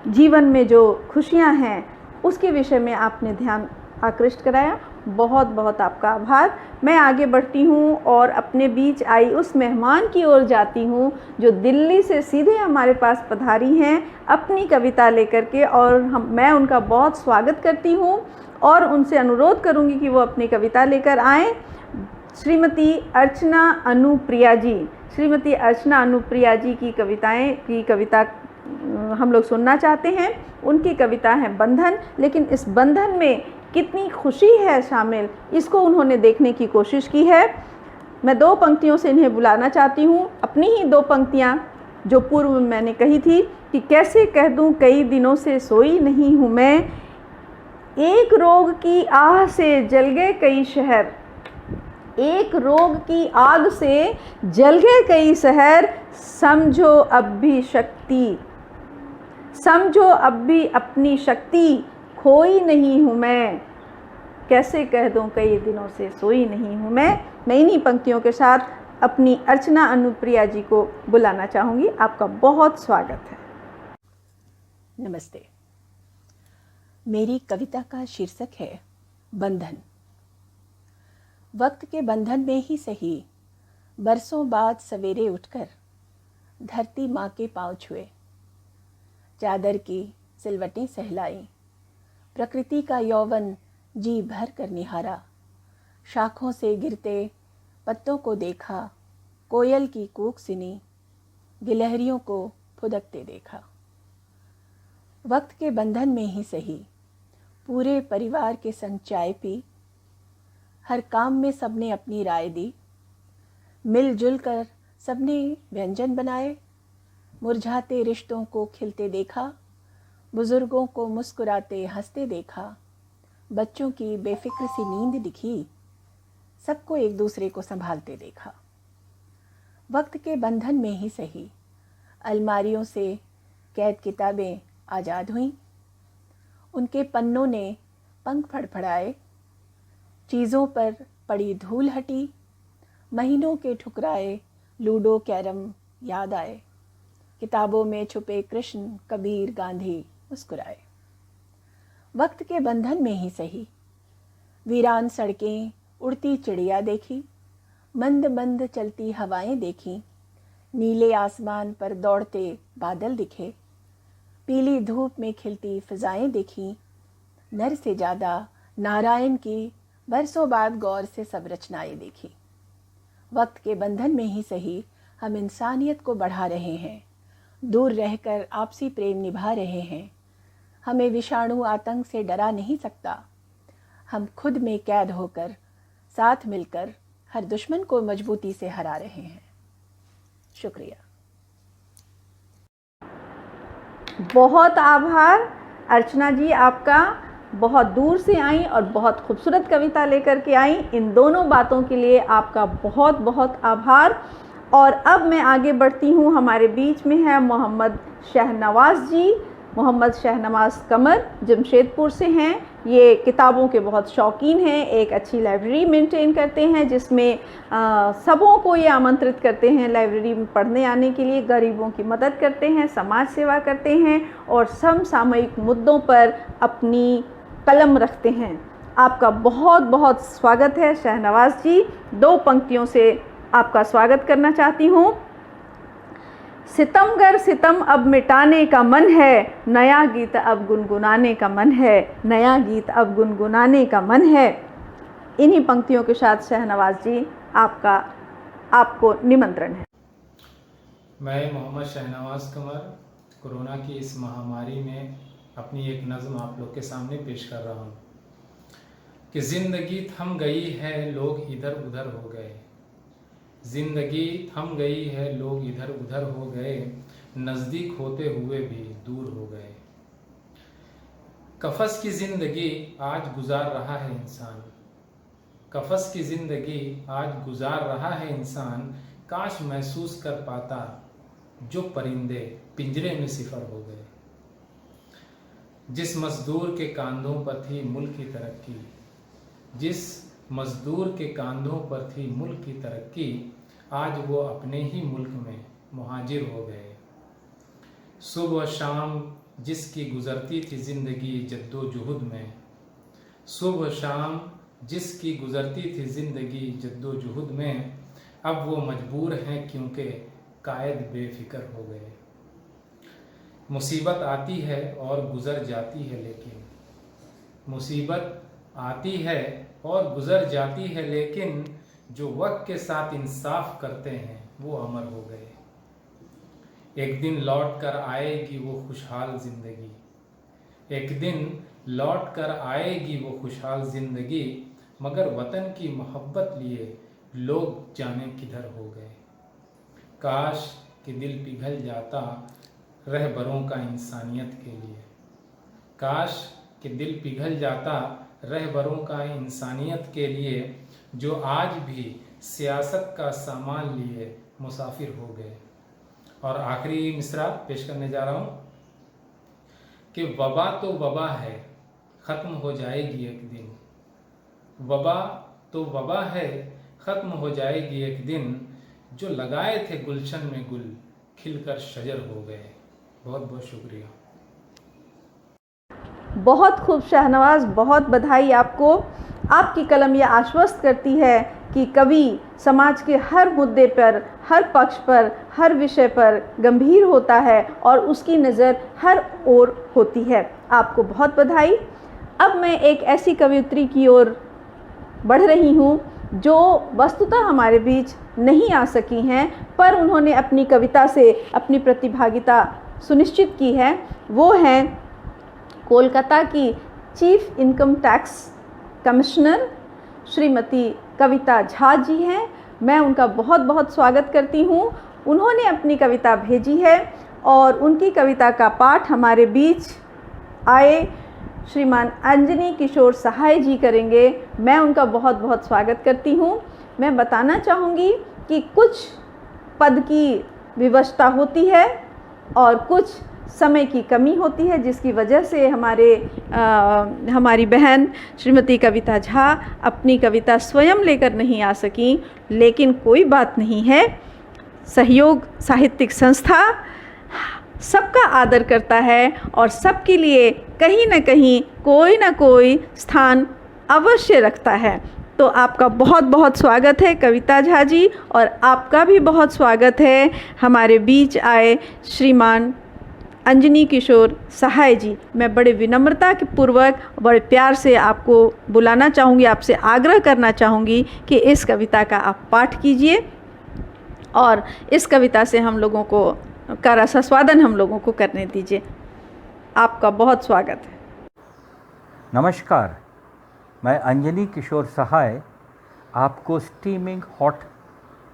जीवन में जो खुशियां हैं उसके विषय में आपने ध्यान आकृष्ट कराया। बहुत बहुत आपका आभार। मैं आगे बढ़ती हूँ और अपने बीच आई उस मेहमान की ओर जाती हूँ जो दिल्ली से सीधे हमारे पास पधारी हैं अपनी कविता लेकर के, और मैं उनका बहुत स्वागत करती हूँ और उनसे अनुरोध करूँगी कि वो अपनी कविता लेकर आएँ। श्रीमती अर्चना अनुप्रिया जी, श्रीमती अर्चना अनुप्रिया जी की कविता हम लोग सुनना चाहते हैं। उनकी कविता है बंधन, लेकिन इस बंधन में कितनी खुशी है शामिल, इसको उन्होंने देखने की कोशिश की है। मैं 2 पंक्तियों से इन्हें बुलाना चाहती हूँ, अपनी ही 2 पंक्तियाँ जो पूर्व में मैंने कही थी कि कैसे कह दूँ कई दिनों से सोई नहीं हूँ मैं, एक रोग की आह से जल गए कई शहर, एक रोग की आग से जल गए कई शहर, समझो अब भी शक्ति, समझो अब भी अपनी शक्ति खोई नहीं हूँ मैं, कैसे कह दूँ कई दिनों से सोई नहीं हूँ मैं इन्हीं पंक्तियों के साथ अपनी अर्चना अनुप्रिया जी को बुलाना चाहूँगी। आपका बहुत स्वागत है। नमस्ते। मेरी कविता का शीर्षक है बंधन। वक्त के बंधन में ही सही बरसों बाद सवेरे उठकर धरती माँ के पाँव छुए, चादर की सिलवटें सहलाई, प्रकृति का यौवन जी भर कर निहारा, शाखों से गिरते पत्तों को देखा, कोयल की कूक सुनी, गिलहरियों को फुदकते देखा। वक्त के बंधन में ही सही पूरे परिवार के संग चाय पी, हर काम में सबने अपनी राय दी, मिलजुल कर सबने व्यंजन बनाए, मुरझाते रिश्तों को खिलते देखा, बुजुर्गों को मुस्कुराते हंसते देखा, बच्चों की बेफिक्र सी नींद दिखी, सबको एक दूसरे को संभालते देखा। वक्त के बंधन में ही सही अलमारियों से कैद किताबें आज़ाद हुईं, उनके पन्नों ने पंख फड़फड़ाए, चीज़ों पर पड़ी धूल हटी, महीनों के ठुकराए लूडो कैरम याद आए, किताबों में छुपे कृष्ण कबीर गांधी मुस्कुराए। वक्त के बंधन में ही सही वीरान सड़कें उड़ती चिड़िया देखी, मंद मंद चलती हवाएं देखी, नीले आसमान पर दौड़ते बादल दिखे, पीली धूप में खिलती फिजाएं देखी, नर से ज़्यादा नारायण की बरसों बाद गौर से सब रचनाएं देखी। वक्त के बंधन में ही सही हम इंसानियत को बढ़ा रहे हैं, दूर रहकर आपसी प्रेम निभा रहे हैं। हमें विषाणु आतंक से डरा नहीं सकता, हम खुद में कैद होकर साथ मिलकर हर दुश्मन को मजबूती से हरा रहे हैं। शुक्रिया। बहुत आभार अर्चना जी आपका, बहुत दूर से आई और बहुत खूबसूरत कविता लेकर के आई। इन दोनों बातों के लिए आपका बहुत बहुत आभार। और अब मैं आगे बढ़ती हूँ, हमारे बीच में है मोहम्मद शहनवाज जी। मोहम्मद शहनवाज कमर जमशेदपुर से हैं। ये किताबों के बहुत शौकीन हैं, एक अच्छी लाइब्रेरी मेंटेन करते हैं जिसमें सबों को ये आमंत्रित करते हैं लाइब्रेरी में पढ़ने आने के लिए, गरीबों की मदद करते हैं, समाज सेवा करते हैं और समसामयिक मुद्दों पर अपनी कलम रखते हैं। आपका बहुत बहुत स्वागत है शहनवाज जी। 2 पंक्तियों से आपका स्वागत करना चाहती हूँ। सितमगर सितम अब मिटाने का मन है, नया गीत अब गुनगुनाने का मन है, नया गीत अब गुनगुनाने का मन है। इन्हीं पंक्तियों के साथ शहनवाज जी आपको निमंत्रण है। मैं मोहम्मद शहनवाज कमर कोरोना की इस महामारी में अपनी एक नज़म आप लोग के सामने पेश कर रहा हूँ कि ज़िंदगी थम गई है, लोग इधर उधर हो गए, जिंदगी थम गई है, लोग इधर उधर हो गए, नज़दीक होते हुए भी दूर हो गए। कफस की जिंदगी आज गुजार रहा है इंसान, कफस की जिंदगी आज गुजार रहा है इंसान, काश महसूस कर पाता जो परिंदे पिंजरे में सिफर हो गए। जिस मजदूर के कांधों पर थी मुल्क की तरक्की, जिस मजदूर के कांधों पर थी मुल्क की तरक्की, आज वो अपने ही मुल्क में मुहाजिर हो गए। सुबह शाम जिसकी गुजरती थी ज़िंदगी जद्दोजहद में, सुबह शाम जिसकी गुजरती थी ज़िंदगी जद्दोजहद में, अब वो मजबूर हैं क्योंकि कायद बेफिक्र हो गए। मुसीबत आती है और गुज़र जाती है, लेकिन मुसीबत आती है और गुज़र जाती है, लेकिन जो वक्त के साथ इंसाफ करते हैं वो अमर हो गए। एक दिन लौट कर आएगी वो खुशहाल ज़िंदगी, एक दिन लौट कर आएगी वो खुशहाल ज़िंदगी, मगर वतन की मोहब्बत लिए लोग जाने किधर हो गए। काश कि दिल पिघल जाता रहबरों का इंसानियत के लिए। काश कि दिल पिघल जाता रहबरों का इंसानियत के लिए, जो आज भी सियासत का सामान लिए मुसाफिर हो गए। और आखिरी मिसरा पेश करने जा रहा हूँ कि वबा तो वबा है, ख़त्म हो जाएगी एक दिन। वबा तो वबा है, ख़त्म हो जाएगी एक दिन। जो लगाए थे गुलशन में गुल, खिलकर शजर हो गए। बहुत बहुत शुक्रिया। बहुत खूब शहनवाज, बहुत बधाई आपको। आपकी कलम यह आश्वस्त करती है कि कवि समाज के हर मुद्दे पर, हर पक्ष पर, हर विषय पर गंभीर होता है और उसकी नज़र हर ओर होती है। आपको बहुत बधाई। अब मैं एक ऐसी कवियत्री की ओर बढ़ रही हूँ जो वस्तुतः हमारे बीच नहीं आ सकी हैं, पर उन्होंने अपनी कविता से अपनी प्रतिभागिता सुनिश्चित की है। वो हैं कोलकाता की chief income tax commissioner Shrimati Kavita Jha ji हैं। मैं उनका बहुत बहुत स्वागत करती हूँ। उन्होंने अपनी कविता भेजी है और उनकी कविता का पाठ हमारे बीच आए श्रीमान अंजनी किशोर सहाय जी करेंगे। मैं उनका बहुत बहुत स्वागत करती हूँ। मैं बताना चाहूँगी कि कुछ पद की विवशता होती है और कुछ समय की कमी होती है, जिसकी वजह से हमारी बहन श्रीमती कविता झा अपनी कविता स्वयं लेकर नहीं आ सकी, लेकिन कोई बात नहीं है। सहयोग साहित्यिक संस्था सबका आदर करता है और सबके लिए कहीं न कहीं कोई न कोई स्थान अवश्य रखता है। तो आपका बहुत बहुत स्वागत है कविता झा जी, और आपका भी बहुत स्वागत है हमारे बीच आए श्रीमान अंजनी किशोर सहाय जी। मैं बड़े विनम्रता के पूर्वक, बड़े प्यार से आपको बुलाना चाहूँगी, आपसे आग्रह करना चाहूँगी कि इस कविता का आप पाठ कीजिए और इस कविता से हम लोगों को का रसास्वादन हम लोगों को करने दीजिए। आपका बहुत स्वागत है। नमस्कार, मैं अंजनी किशोर सहाय आपको स्टीमिंग हॉट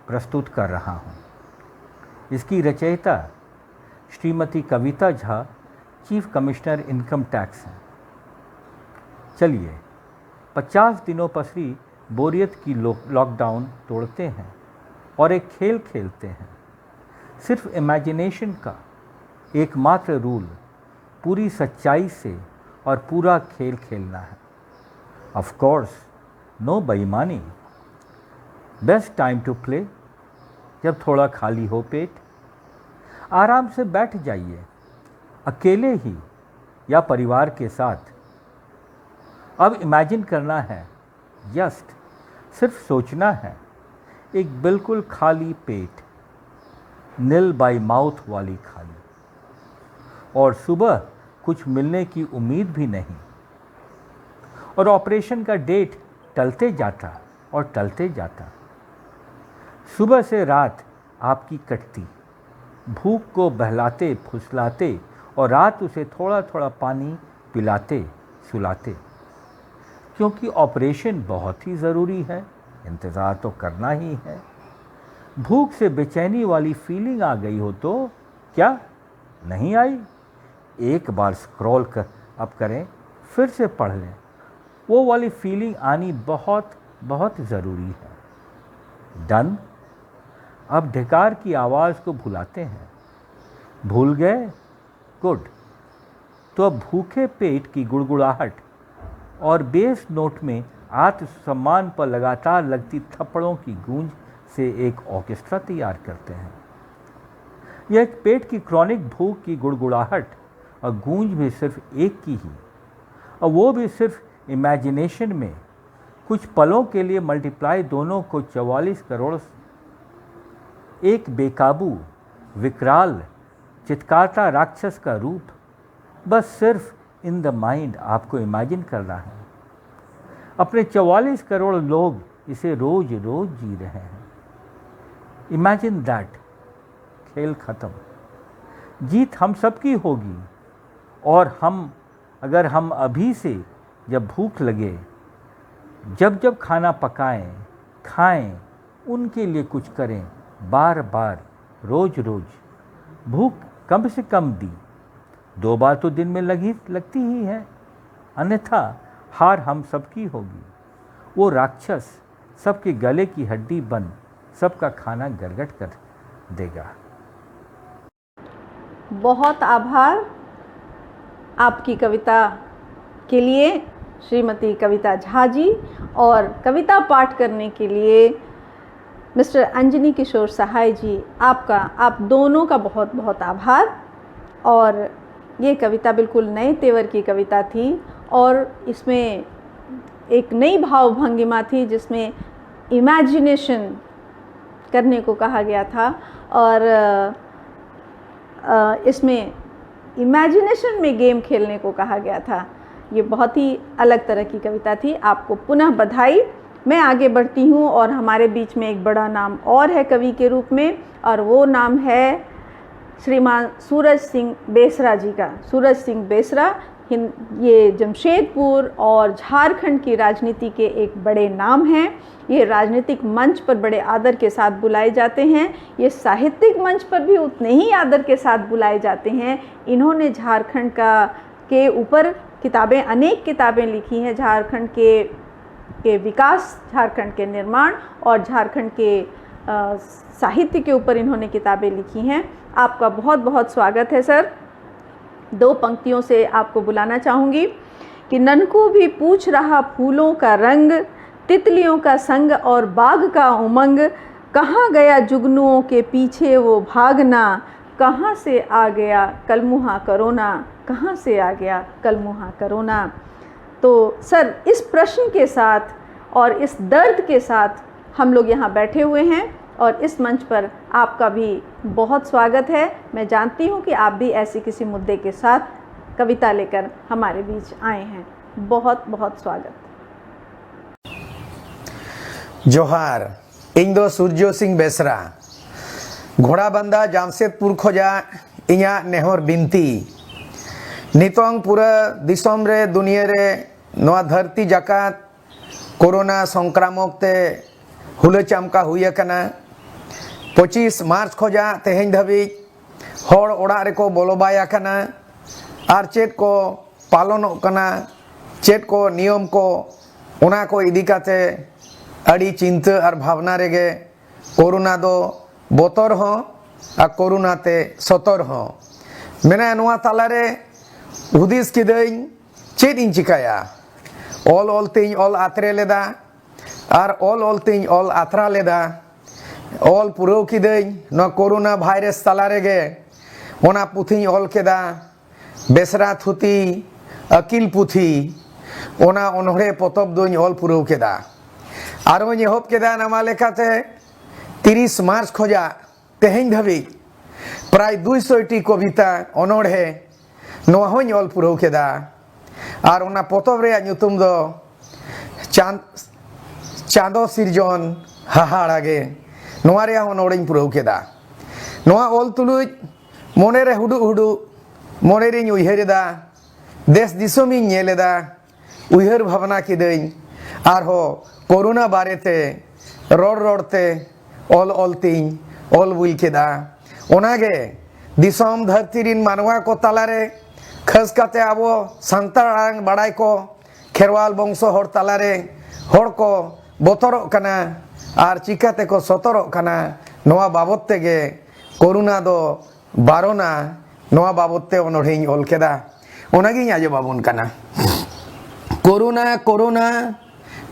प्रस्तुत कर रहा हूँ। इसकी रचयिता Shrimati Kavita Jha, chief commissioner income tax हैं। चलिए 50 दिनों पसरी बोरियत की लॉकडाउन तोड़ते हैं और एक खेल खेलते हैं। सिर्फ इमेजिनेशन का एकमात्र रूल पूरी सच्चाई से और पूरा खेल खेलना है। ऑफ कोर्स नो बेईमानी। बेस्ट टाइम टू प्ले, जब थोड़ा खाली हो पेट। आराम से बैठ जाइए, अकेले ही या परिवार के साथ। अब इमेजिन करना है, जस्ट सिर्फ सोचना है, एक बिल्कुल खाली पेट, नील बाई माउथ वाली खाली, और सुबह कुछ मिलने की उम्मीद भी नहीं। और ऑपरेशन का डेट टलते जाता और टलते जाता। सुबह से रात आपकी कटती, भूख को बहलाते फुसलाते और रात उसे थोड़ा थोड़ा पानी पिलाते सुलाते। क्योंकि ऑपरेशन बहुत ही ज़रूरी है, इंतज़ार तो करना ही है। भूख से बेचैनी वाली फीलिंग आ गई हो तो क्या नहीं आई? एक बार स्क्रॉल अप करें, फिर से पढ़ लें। वो वाली फीलिंग आनी बहुत बहुत ज़रूरी है। डन। अब ढकार की आवाज़ को भुलाते हैं। भूल गए? गुड। तो अब भूखे पेट की गुड़गुड़ाहट और बेस नोट में आत्मसम्मान पर लगातार लगती थप्पड़ों की गूंज से एक ऑर्केस्ट्रा तैयार करते हैं। यह एक पेट की क्रॉनिक भूख की गुड़गुड़ाहट और गूंज भी सिर्फ एक की ही, और वो भी सिर्फ इमेजिनेशन में। कुछ पलों के लिए मल्टीप्लाई दोनों को 44 करोड़। एक बेकाबू विकराल चित्कारता राक्षस का रूप बस सिर्फ इन द माइंड आपको इमेजिन करना है। अपने 44 करोड़ लोग इसे रोज रोज जी रहे हैं। Imagine that. खेल खत्म। जीत हम सबकी होगी। और अगर हम अभी से जब भूख लगे, जब जब खाना पकाएं, खाएं उनके लिए कुछ करें, बार बार, रोज रोज। भूख कम से कम दी, 2 बार तो दिन में लगती ही है, अन्यथा हार हम सबकी होगी। वो राक्षस सबके गले की हड्डी बन सबका खाना गरगट कर देगा। बहुत आभार आपकी कविता के लिए श्रीमती कविता झा जी, और कविता पाठ करने के लिए मिस्टर अंजनी किशोर सहाय जी, आप दोनों का बहुत बहुत आभार। और ये कविता बिल्कुल नए तेवर की कविता थी और इसमें एक नई भावभंगिमा थी जिसमें इमेजिनेशन करने को कहा गया था, और इसमें इमेजिनेशन में गेम खेलने को कहा गया था। ये बहुत ही अलग तरह की कविता थी। आपको पुनः बधाई। मैं आगे बढ़ती हूँ और हमारे बीच में एक बड़ा नाम और है कवि के रूप में, और वो नाम है श्रीमान सूरज सिंह बेसरा जी का। सूरज सिंह बेसरा ये जमशेदपुर और झारखंड की राजनीति के एक बड़े नाम हैं। ये राजनीतिक मंच पर बड़े आदर के साथ बुलाए जाते हैं, ये साहित्यिक मंच पर भी उतने ही आदर के साथ बुलाए जाते हैं। इन्होंने झारखंड के ऊपर किताबें, अनेक किताबें लिखी हैं, झारखंड के विकास, झारखंड के निर्माण और झारखंड के साहित्य के ऊपर इन्होंने किताबें लिखी हैं। आपका बहुत बहुत स्वागत है सर। 2 पंक्तियों से आपको बुलाना चाहूँगी कि ननकू भी पूछ रहा फूलों का रंग, तितलियों का संग और बाग का उमंग, कहाँ गया जुगनुओं के पीछे वो भागना, कहाँ से आ गया कलमुहा करोना, कहाँ से आ गया कलमुहा करोना। तो सर, इस प्रश्न के साथ और इस दर्द के साथ हम लोग यहाँ बैठे हुए हैं और इस मंच पर आपका भी बहुत स्वागत है। मैं जानती हूँ कि आप भी ऐसे किसी मुद्दे के साथ कविता लेकर हमारे बीच आए हैं। बहुत बहुत स्वागत। जोहार, इन दो सूर्यो सिंह बेसरा, घोड़ाबंदा जामशेदपुर खोजा इया नेहर बिनती नितोंग पूरा दिसोम रे दुनिया रे नवा धरती जाकात कोरोना संक्रामक ते हुले चामका हुई कना। 25 मार्च खोजा तेहें धाबी हर ओड़ा रेको बोलो बाया कना, आर चेत को पालन कना, चेत को नियम को उना को इदी काते अड़ी चिंता और भावना रेगे कोरोना दो बोतर हो आ कोरोना ते सतर हो। मेना नुआ तालारे हुदिस किदईं चेत इन चिकाया, ऑल ऑल तीन ऑल आत्रे लेदा और ऑल ऑल तीन ऑल आत्रा लेदा, ऑल पुरव किदईं न कोरोना वायरस ताला रेगे ओना पुथी ऑल केदा बेसरा थुती अकिल पुथी ओना ओनहरे पोतब दोኝ ऑल पुरव केदा। आरो एहब केदा नामा लेखाते 30 मार्च खोजा तेहें धाबी प्राय 200टी कविता अनोढ़े नोआ होኝ ऑल पुरव केदा। और ओना पोतब रे ᱧᱩᱛᱩᱢ दो चांदो सिरजन हाहाड़ागे नोआ रे अनोढ़ें पुरव केदा। नोआ ऑल तुलुज मोने रे हुडु हुडु मोने रे उयहरेदा, देश दिसोमिं नेलेदा, उयहर भावना किदईं आरहो कोरोना बारेते रोड रोडते ऑल ऑल तीन ऑल बुल केदा। ओनागे दिसोम धरती रिन मानवा को तालारे खास काते आबो सांतार आंग बाड़ाई को खेरवाल बंशो हर तालारे हर को बोतरों कना आर चिकाते को सतरों कना नोआ बाबत तेगे कोरोना दो बारोना नोआ बाबत ते ओनोढ़ें ऑल केदा। ओनागिं आजो बाबुन कना corona corona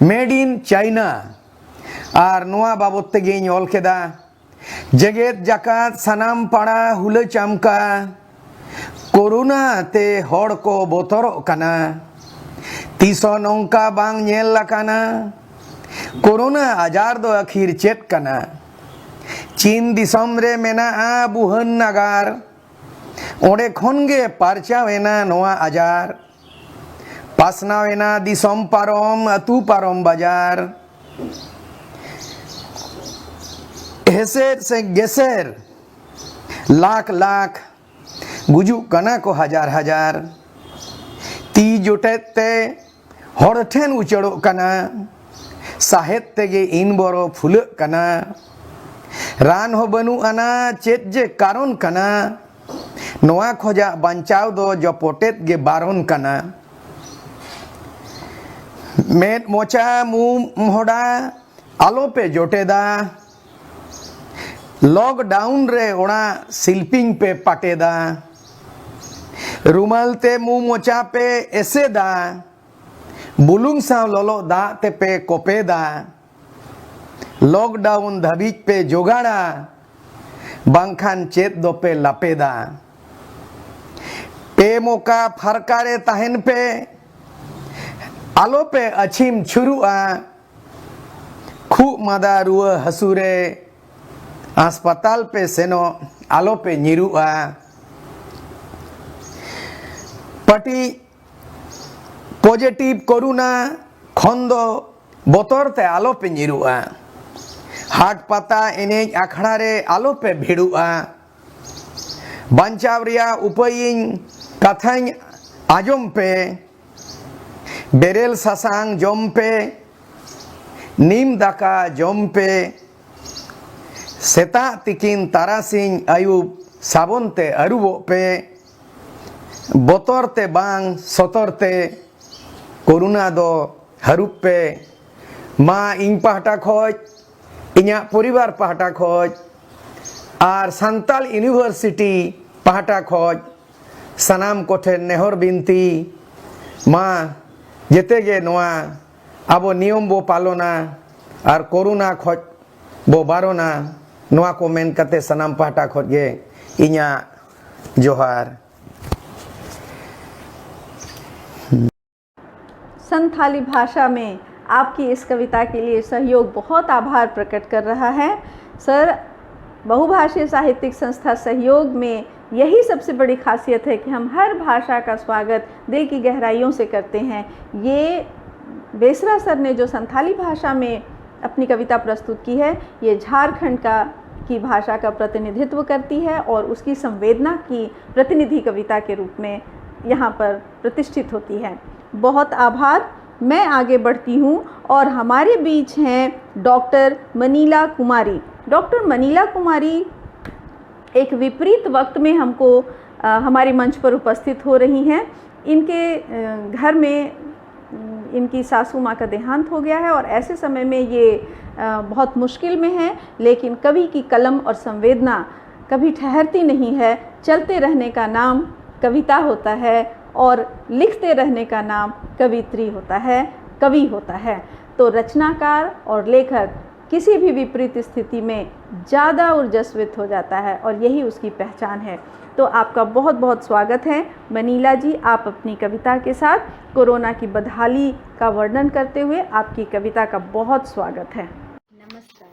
made in China और नोआ बाबत तेगे ऑल केदा। जगत जाकात सनाम पाड़ा हुले चामका कोरोना ते हड़ को बोतरों कना, तीसो नौका बांग नेल लकाना कोरोना आजार दो आखिर चेत कना। चीन दिसोम रे मेना आ बुहन नगार ओडे खनगे पारचा वेना नोआ आजार, पासना वेना दिसोम पारोम अतु पारोम बाजार, हेसेर से गेसेर लाख लाख गुजु कना को हजार हजार, ती जोटेते हड़ ठेन उचड़ो कना, साहेब तेगे इन बरो फुल कना रान हो बनु आना चेत जे कारण कना नोआ खोजा बंचाव दो जो पोटेत गे बारोन कना मेद मोचा मुंह मोहड़ा आलो पे जोटेदा लॉकडाउन रे ओना सिल्पिंग पे पाटेदा रुमाल ते मुंह मोचा पे एसेदा बुलुंग सा लोलो दा ते पे कोपेदा लॉकडाउन धबीज पे जोगाड़ा बांखान चेत दो पे लापेदा पे मोका फरकारे तहन पे आलो पे अछीम छुरुआ खु मादा रुआ हसूरे अस्पताल पे सेनो आलो पे निरुआ पटी पॉजिटिव कोरोना खंदो बोतर ते आलो पे निरुआ हाट पाता एने आखड़ा रे आलो पे भिड़ुआ बंचाव रिया उपायिन कथाñ आजम पे बेरेल सासांग जम पे नीम दाका जम पे सेता तिकिन तारासिंग आयुब साबुन ते अरुबो पे बोतर ते बांग सतर ते कोरोना दो हरुप पे मा इन पाहटा खोज इन्या परिवार पाहटा खोज आर सांताल यूनिवर्सिटी पाहटा खोज सनाम कोठे नेहर बिनती मा जेतेगे नोआ आबो नियम बो पालोना और कोरोना खोज बो बारोना नोआ को मेन कते सनाम पाहटा खोज गे इन्या जोहार। संथाली भाषा में आपकी इस कविता के लिए सहयोग बहुत आभार प्रकट कर रहा है। सर, बहुभाषीय साहित्यिक संस्था सहयोग में यही सबसे बड़ी खासियत है कि हम हर भाषा का स्वागत दिल की गहराइयों से करते हैं। ये बेसरा सर ने जो संथाली भाषा में अपनी कविता प्रस्तुत की है, ये झारखंड की भाषा का प्रतिनिधित्व करती है और उसकी संवेदना की प्रतिनिधि कविता के रूप में यहाँ पर प्रतिष्ठित होती है। बहुत आभार। मैं आगे बढ़ती हूँ और हमारे बीच हैं डॉक्टर मनीला कुमारी। डॉक्टर मनीला कुमारी एक विपरीत वक्त में हमको हमारे मंच पर उपस्थित हो रही हैं। इनके घर में इनकी सासू माँ का देहांत हो गया है और ऐसे समय में ये बहुत मुश्किल में है, लेकिन कवि की कलम और संवेदना कभी ठहरती नहीं है। चलते रहने का नाम कविता होता है और लिखते रहने का नाम कवित्री होता है, कवि होता है। तो रचनाकार और लेखक किसी भी विपरीत स्थिति में ज़्यादा ऊर्जस्वित हो जाता है और यही उसकी पहचान है। तो आपका बहुत बहुत स्वागत है मनीला जी। आप अपनी कविता के साथ कोरोना की बदहाली का वर्णन करते हुए आपकी कविता का बहुत स्वागत है। नमस्कार,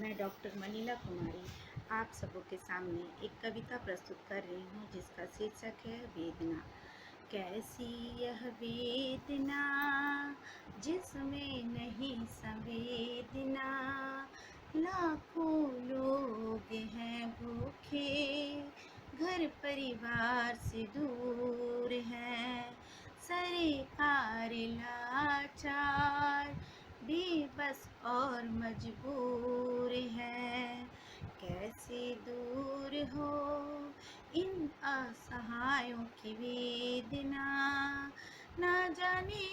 मैं डॉक्टर मनीला कुमारी आप सबों के सामने एक कविता प्रस्तुत कर रही हूँ जिसका शीर्षक है वेदना। कैसी यह वेदना जिसमें नहीं संवेदना, लाखों लोग हैं भूखे, घर परिवार से दूर हैं, सरकार लाचार, बेबस और मजबूर है। कैसे दूर हो इन असहायों की वेदना, ना जाने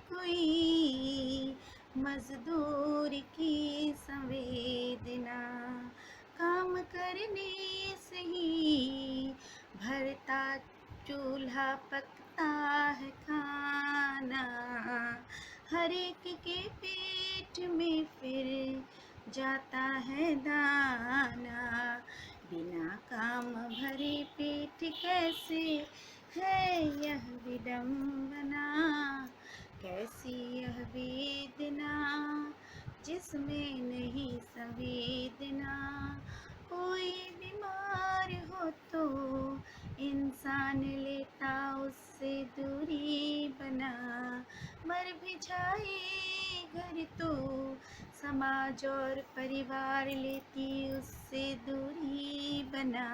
कोई मजदूर की संवेदना, काम करने से ही भरता चूल्हा पकता है खाना, हर एक के पेट में फिर जाता है दाना, बिना काम भरे पेट कैसे है यह विडंबना। कैसी यह वेदना जिसमें नहीं संवेदना, कोई बीमार हो तो इंसान लेता उससे दूरी बना, मर भी जाए घर तो समाज और परिवार लेती उससे दूरी बना।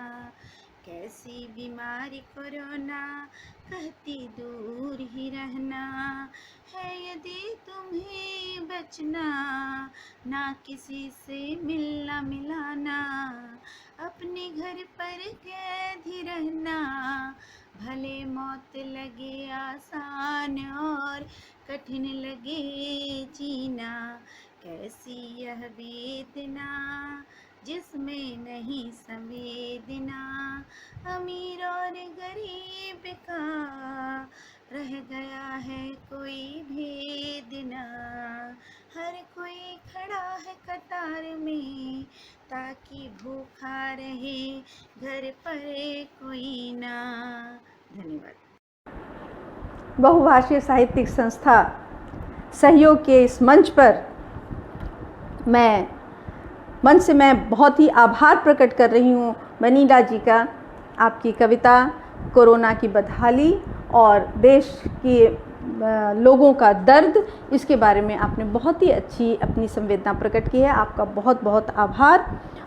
कैसी बीमारी कोरोना कहती दूर ही ही रहना है, यदि तुम्हें बचना, ना किसी से मिलना मिलाना, अपने घर पर कैद ही रहना, भले मौत लगे आसान और कठिन लगे जीना, कैसी यह वेदना जिसमें नहीं संवेदना, अमीर और गरीब का रह गया है कोई भेद ना, हर कोई खड़ा है कतार में ताकि भूखा रहे घर पर कोई ना। धन्यवाद। बहुभाषीय साहित्यिक संस्था सहयोग के इस मंच पर मन से मैं बहुत ही आभार प्रकट कर रही हूँ मनीला जी का। आपकी कविता कोरोना की बदहाली और देश के लोगों का दर्द, इसके बारे में आपने बहुत ही अच्छी अपनी संवेदना प्रकट की है। आपका बहुत बहुत आभार।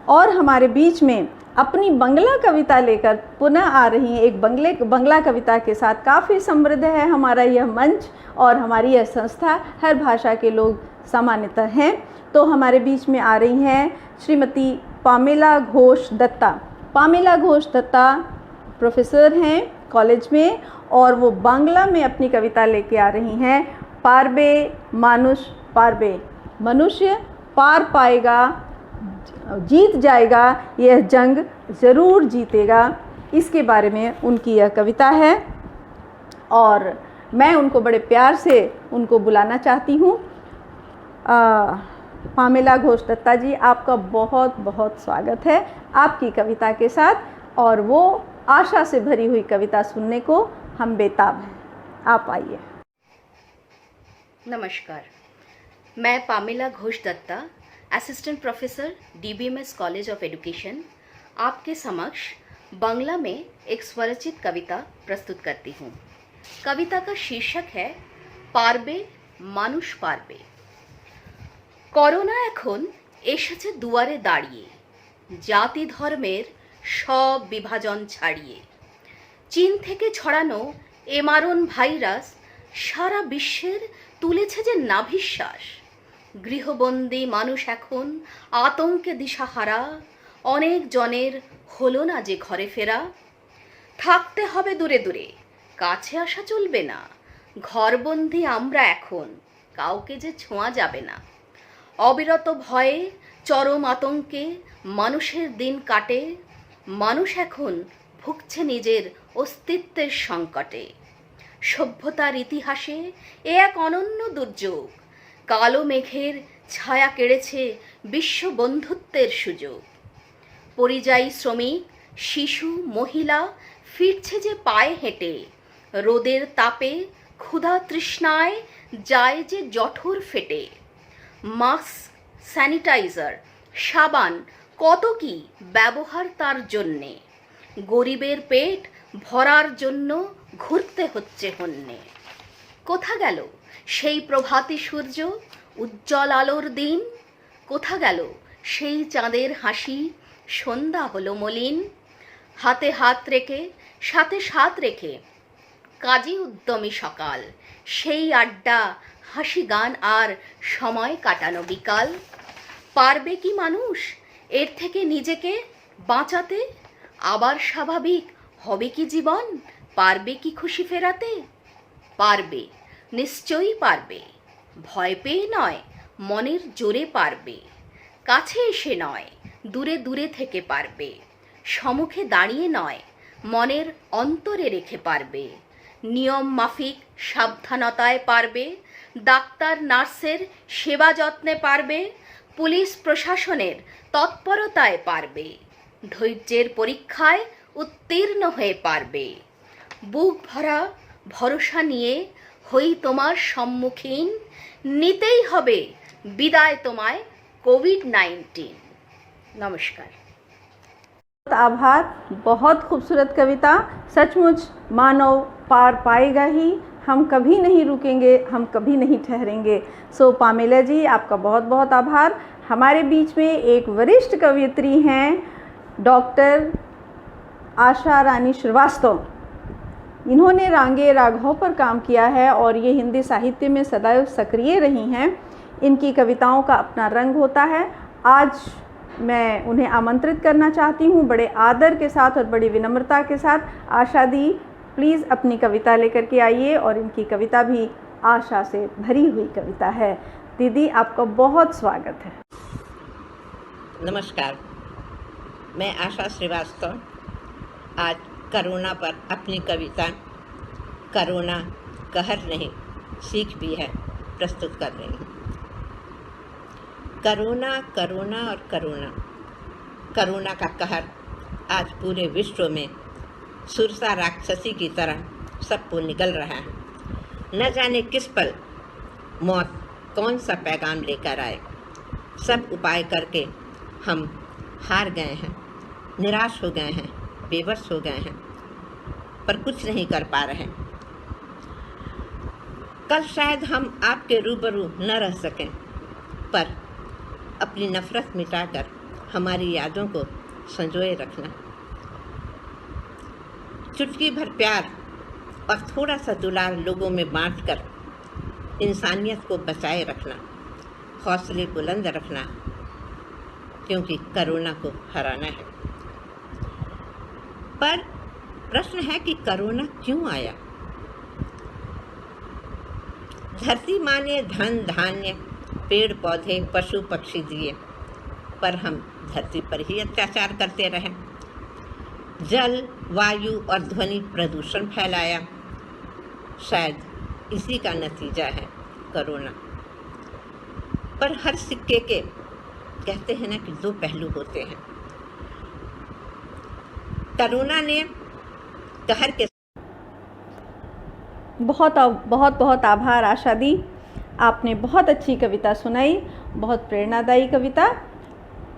और हमारे बीच में अपनी बंगला कविता लेकर पुनः आ रही हैं एक बंगला कविता के साथ। काफ़ी समृद्ध है हमारा यह मंच और हमारी यह संस्था, हर भाषा के लोग सामान्यतः हैं। तो हमारे बीच में आ रही हैं श्रीमती पामेला घोष दत्ता। पामेला घोष दत्ता प्रोफेसर हैं कॉलेज में और वो बांग्ला में अपनी कविता लेके आ रही हैं। पारबे मानुष पारबे, मनुष्य पार पाएगा, जीत जाएगा, यह जंग ज़रूर जीतेगा, इसके बारे में उनकी यह कविता है और मैं उनको बड़े प्यार से उनको बुलाना चाहती हूँ। पामेला घोष दत्ता जी, आपका बहुत बहुत स्वागत है आपकी कविता के साथ और वो आशा से भरी हुई कविता सुनने को हम बेताब हैं। आप आइए। नमस्कार, मैं Pamela Ghosh Dutta, assistant professor DBMS college of education, आपके समक्ष बांग्ला में एक स्वरचित कविता प्रस्तुत करती हूँ। कविता का शीर्षक है पारबे मानुष पारबे। করোনা এখন এসেছে দুয়ারে দাঁড়িয়ে, জাতি ধর্মের সব বিভাজন ছাড়িয়ে। চীন থেকে ছড়ানো এমারন ভাইরাস সারা বিশ্বের তুলেছে যে নাভিশ্বাস। গৃহবন্দী মানুষ এখন আতঙ্কে দিশাহারা, অনেক জনের হলো না যে ঘরে ফেরা। থাকতে হবে দূরে দূরে, কাছে আসা চলবে না, ঘরবন্দি আমরা এখন, কাউকে যে ছোঁয়া যাবে না। অবিরত ভয়ে চরম আতঙ্কে মানুষের দিন কাটে, মানুষ এখন ভুগছে নিজের অস্তিত্বের সংকটে। সভ্যতার ইতিহাসে এ এক অনন্য দুর্যোগ, কালো মেঘের ছায়া কেড়েছে বিশ্ব বন্ধুত্বের সুযোগ। পরিযায়ী শ্রমিক, শিশু, মহিলা ফিরছে যে পায়ে হেঁটে, রোদের তাপে ক্ষুধা তৃষ্ণায় যায় যে জঠর ফেটে। মাস্ক, স্যানিটাইজার, সাবান কত কি ব্যবহার তার জন্যে, গরিবের পেট ভরার জন্য ঘুরতে হচ্ছে হন্যে। কোথা গেল সেই প্রভাতী সূর্য, উজ্জ্বল আলোর দিন? কোথা গেল সেই চাঁদের হাসি, সন্ধ্যা হলো মলিন? হাতে হাত রেখে সাথে সাথ রেখে কাজী উদ্যমী সকাল, সেই আড্ডা, হাসি গান আর সময় কাটানো বিকাল। পারবে কি মানুষ এর থেকে নিজেকে বাঁচাতে? আবার স্বাভাবিক হবে কি জীবন? পারবে কি খুশি ফেরাতে? পারবে, নিশ্চয়ই পারবে, ভয় পেয়ে নয়, মনের জোরে পারবে। কাছে এসে নয়, দূরে দূরে থেকে পারবে, সম্মুখে দাঁড়িয়ে নয়, মনের অন্তরে রেখে পারবে। নিয়ম মাফিক সাবধানতায় পারবে, ডাক্তার নার্সের সেবা যত্নে পারবে, পুলিশ প্রশাসনের তৎপরতায় পারবে, ধৈর্যের পরীক্ষায় উত্তীর্ণ হয়ে পারবে। বুক ভরা ভরসা নিয়ে হই তোমার সম্মুখীন, নিতেই হবে বিদায় তোমায় कोविड-19। नमस्कार। आभार। बहुत खूबसूरत कविता। सचमुच मानव पार पाएगा ही, हम कभी नहीं रुकेंगे, हम कभी नहीं ठहरेंगे। सो पामेला जी, आपका बहुत बहुत आभार। हमारे बीच में एक वरिष्ठ कवयित्री हैं डॉक्टर आशा रानी श्रीवास्तव। इन्होंने रांगे राघव पर काम किया है और ये हिंदी साहित्य में सदैव सक्रिय रही हैं। इनकी कविताओं का अपना रंग होता है। आज मैं उन्हें आमंत्रित करना चाहती हूँ बड़े आदर के साथ और बड़ी विनम्रता के साथ। आशा दी, प्लीज़ अपनी कविता लेकर के आइए। और इनकी कविता भी आशा से भरी हुई कविता है। दीदी, आपका बहुत स्वागत है। नमस्कार, मैं आशा श्रीवास्तव आज कोरोना पर अपनी कविता कोरोना कहर नहीं सीख भी है प्रस्तुत कर रही हूँ। कोरोना कोरोना और कोरोना का कहर आज पूरे विश्व में सुरसा राक्षसी की तरह सबको निगल रहा है। न जाने किस पल मौत कौन सा पैगाम लेकर आए। सब उपाय करके हम हार गए हैं, निराश हो गए हैं, बेबस हो गए हैं, पर कुछ नहीं कर पा रहे। कल शायद हम आपके रूबरू न रह सकें, पर अपनी नफरत मिटाकर हमारी यादों को संजोए रखना। चुटकी भर प्यार और थोड़ा सा दुलार लोगों में बांटकर इंसानियत को बचाए रखना, हौसले बुलंद रखना, क्योंकि कोरोना को हराना है। पर प्रश्न है कि कोरोना क्यों आया? धरती माँ ने धन धान्य पेड़ पौधे पशु पक्षी दिए, पर हम धरती पर ही अत्याचार करते रहे। जल वायु और ध्वनि प्रदूषण फैलाया। शायद इसी का नतीजा है कोरोना। पर हर सिक्के के कहते हैं ना कि दो पहलू होते हैं। कोरोना ने कहर के बहुत आभार आशा दी, आपने बहुत अच्छी कविता सुनाई, बहुत प्रेरणादायी कविता।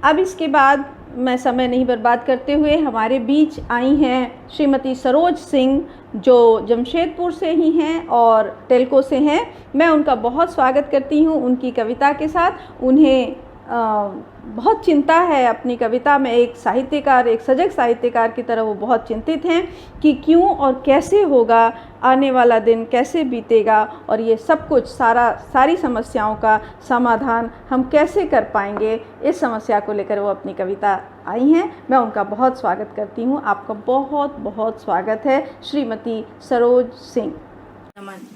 अब इसके बाद मैं समय नहीं बर्बाद करते हुए हमारे बीच आई हैं श्रीमती सरोज सिंह, जो जमशेदपुर से ही हैं और टेल्को से हैं। मैं उनका बहुत स्वागत करती हूँ उनकी कविता के साथ। उन्हें बहुत चिंता है अपनी कविता में। एक साहित्यकार, एक सजग साहित्यकार की तरह वो बहुत चिंतित हैं कि क्यों और कैसे होगा, आने वाला दिन कैसे बीतेगा और ये सब कुछ सारी समस्याओं का समाधान हम कैसे कर पाएंगे। इस समस्या को लेकर वो अपनी कविता आई हैं। मैं उनका बहुत स्वागत करती हूँ। आपका बहुत बहुत स्वागत है श्रीमती सरोज सिंह। नमन,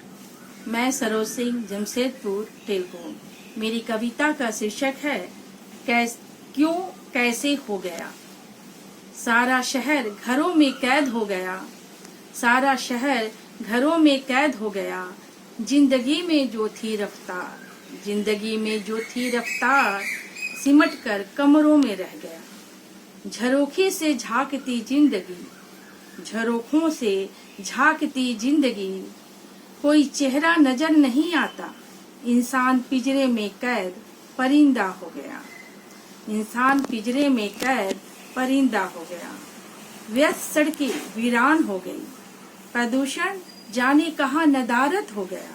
मैं सरोज सिंह, जमशेदपुर, टेल्को। मेरी कविता का शीर्षक है क्यों कैसे हो गया। सारा शहर घरों में कैद हो गया, सारा शहर घरों में कैद हो गया। जिंदगी में जो थी रफ्तार, जिंदगी में जो थी रफ्तार, सिमट कर कमरों में रह गया। झरोखे से झांकती जिंदगी, झरोखों से झांकती जिंदगी, कोई चेहरा नजर नहीं आता। इंसान पिंजरे में कैद परिंदा हो गया, इंसान पिंजरे में कैद परिंदा हो गया। व्यस्त सड़कें वीरान हो गई, प्रदूषण जाने कहाँ नदारत हो गया।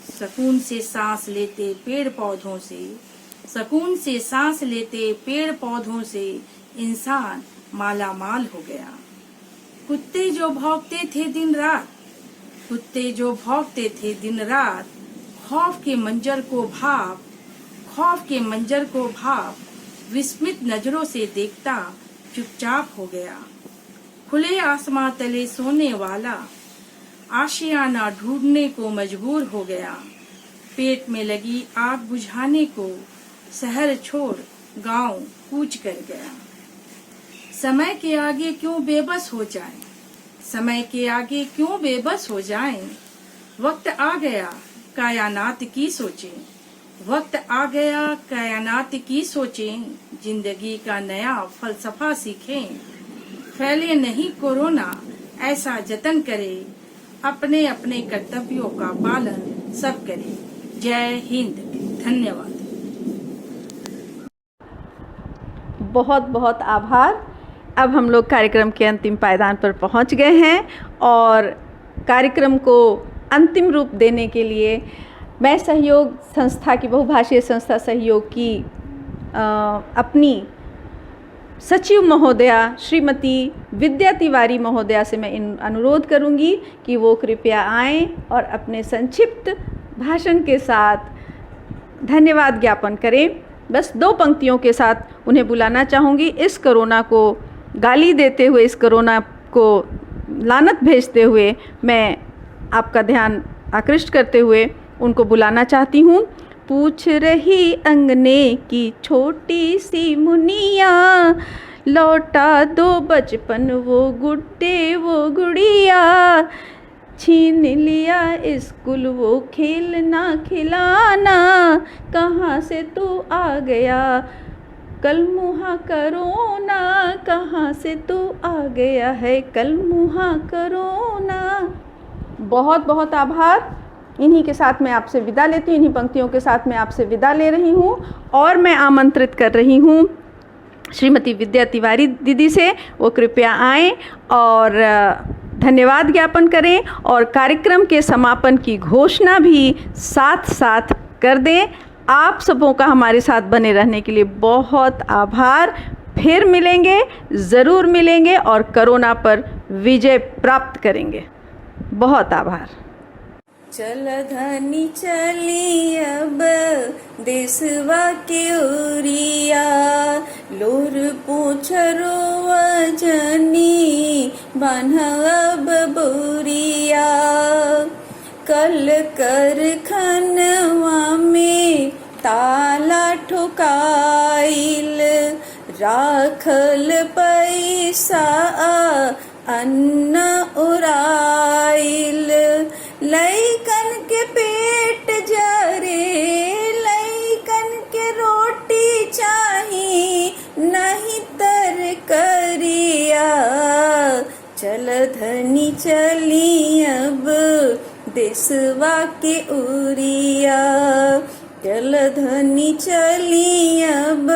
सुकून से सांस लेते पेड़ पौधों से, सुकून से सांस लेते पेड़ पौधों से इंसान माला माल हो गया। कुत्ते जो भौंकते थे दिन रात, कुत्ते जो भौंकते थे दिन रात, खौफ के मंजर को भाप, खौफ के मंजर को भाप, विस्मित नजरों से देखता चुपचाप हो गया। खुले आसमां तले सोने वाला आशियाना ढूंढने को मजबूर हो गया। पेट में लगी आग बुझाने को शहर छोड़ गांव कूच कर गया। समय के आगे क्यों बेबस हो जाएं, समय के आगे क्यों बेबस हो जाएं। वक्त आ गया कायनात की सोचें, वक्त आ गया कायनात की सोचें। जिंदगी का नया फलसफा सीखें। फैले नहीं कोरोना ऐसा जतन करे, अपने अपने कर्तव्यों का पालन सब करे। जय हिंद, धन्यवाद। बहुत बहुत आभार। अब हम लोग कार्यक्रम के अंतिम पायदान पर पहुंच गए हैं और कार्यक्रम को अंतिम रूप देने के लिए मैं सहयोग संस्था की, बहुभाषीय संस्था सहयोग की अपनी सचिव महोदया श्रीमती विद्या तिवारी महोदया से मैं अनुरोध करूंगी कि वो कृपया आएं और अपने संक्षिप्त भाषण के साथ धन्यवाद ज्ञापन करें। बस 2 पंक्तियों के साथ उन्हें बुलाना चाहूँगी। इस कोरोना को गाली देते हुए, इस कोरोना को लानत भेजते हुए मैं आपका ध्यान आकृष्ट करते हुए उनको बुलाना चाहती हूँ। पूछ रही अंगने की छोटी सी मुनिया, लौटा दो बचपन वो गुड्डे वो गुड़िया, छीन लिया स्कूल वो खेलना खिलाना, कहाँ से तू आ गया कल मुहा करोना, कहाँ से तू आ गया है कल मुहा करोना। बहुत बहुत आभार। इन्हीं के साथ मैं आपसे विदा लेती हूँ, इन्हीं पंक्तियों के साथ मैं आपसे विदा ले रही हूँ और मैं आमंत्रित कर रही हूँ श्रीमती विद्या तिवारी दीदी से, वो कृपया आएँ और धन्यवाद ज्ञापन करें और कार्यक्रम के समापन की घोषणा भी साथ साथ कर दें। आप सबों का हमारे साथ बने रहने के लिए बहुत आभार। फिर मिलेंगे, ज़रूर मिलेंगे और कोरोना पर विजय प्राप्त करेंगे। बहुत आभार। चल धनी चली अब देशवा के ओरिया, लोर पूछरो जनी बान्हब बोरिया, कल कर खनवा में ताला ठोकाइल, राखल पैसा अन्न उड़ाइल, लइकन के पेट जरे, लइकन के रोटी चाही नहीं तर करिया, चल धनी चली अब देशवा के उरिया, चल धनी चली अब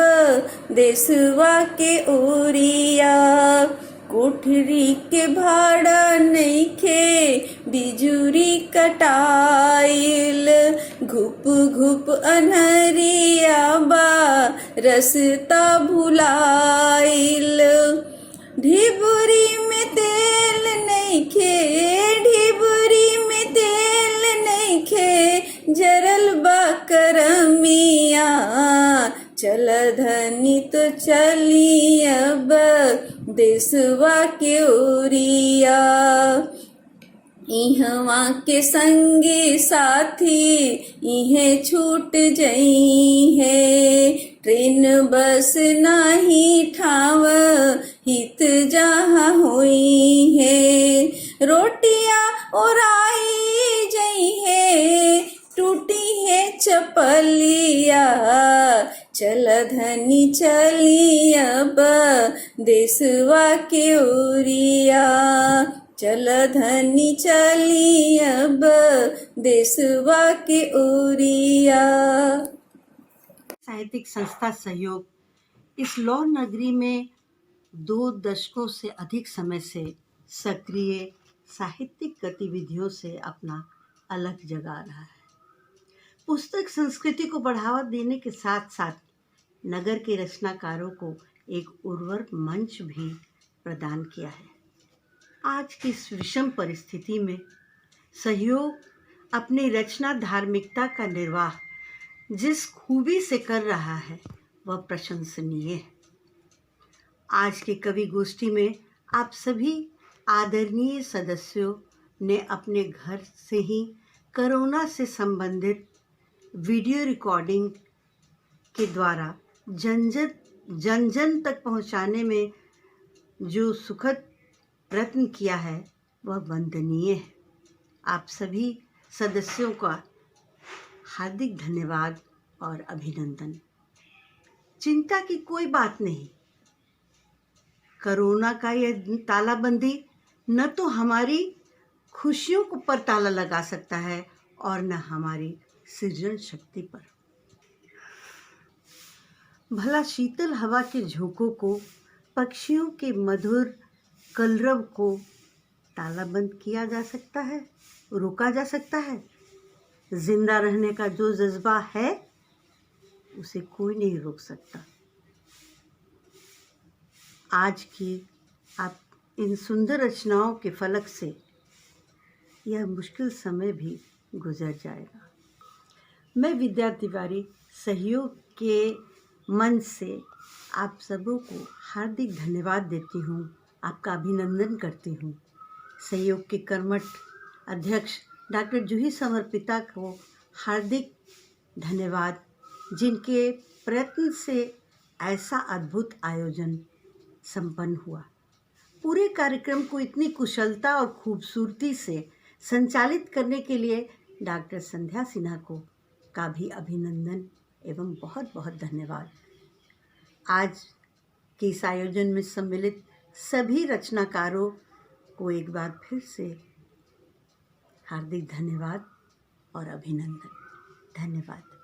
देशवा के उरिया, कोठरी के भाड़ा नइखे बिजुरी कटाइल, घुप घुप अनहरिया बा रसता भुलाइल, ढिबुरी में तेल नइखे, ढिबुरी में तेल नइखे, जरल बा करमिया, चल धनी तो चली अब देशवा के ओरिया, इहवा के संगी साथी इहे छूट जई है, ट्रेन बस नाही ठाव हित जहाँ हुई है, रोटियां ओराई जई है, टूटी है चपलिया, चल धनी चली अब देशवा के ओरिया, चल धनी चली अब देशवा के ओरिया। साहित्यिक संस्था सहयोग इस लौह नगरी में 2 दशकों से अधिक समय से सक्रिय साहित्यिक गतिविधियों से अपना अलग जगा रहा है। पुस्तक संस्कृति को बढ़ावा देने के साथ साथ नगर के रचनाकारों को एक उर्वर मंच भी प्रदान किया है। आज की इस विषम परिस्थिति में सहयोग अपनी रचना धार्मिकता का निर्वाह जिस खूबी से कर रहा है वह प्रशंसनीय है। आज के कवि गोष्ठी में आप सभी आदरणीय सदस्यों ने अपने घर से ही कोरोना से संबंधित वीडियो रिकॉर्डिंग के द्वारा जन जन तक पहुंचाने में जो सुखद प्रयत्न किया है वह वंदनीय है। आप सभी सदस्यों का हार्दिक धन्यवाद और अभिनंदन। चिंता की कोई बात नहीं। कोरोना का यह तालाबंदी न तो हमारी खुशियों पर ताला लगा सकता है और न हमारी सृजन शक्ति पर। भला शीतल हवा के झोंकों को, पक्षियों के मधुर कलरव को तालाबंद किया जा सकता है, रोका जा सकता है? जिंदा रहने का जो जज्बा है उसे कोई नहीं रोक सकता। आज की आप इन सुंदर रचनाओं के फलक से यह मुश्किल समय भी गुजर जाएगा। मैं विद्या तिवारी सहयोग के मन से आप सबों को हार्दिक धन्यवाद देती हूँ, आपका अभिनंदन करती हूँ। सहयोग के कर्मठ अध्यक्ष डॉक्टर जूही समर्पिता को हार्दिक धन्यवाद, जिनके प्रयत्न से ऐसा अद्भुत आयोजन संपन्न हुआ। पूरे कार्यक्रम को इतनी कुशलता और खूबसूरती से संचालित करने के लिए डॉक्टर संध्या सिन्हा को का भी अभिनंदन एवं बहुत बहुत धन्यवाद। आज के इस आयोजन में सम्मिलित सभी रचनाकारों को एक बार फिर से हार्दिक धन्यवाद और अभिनंदन। धन्यवाद।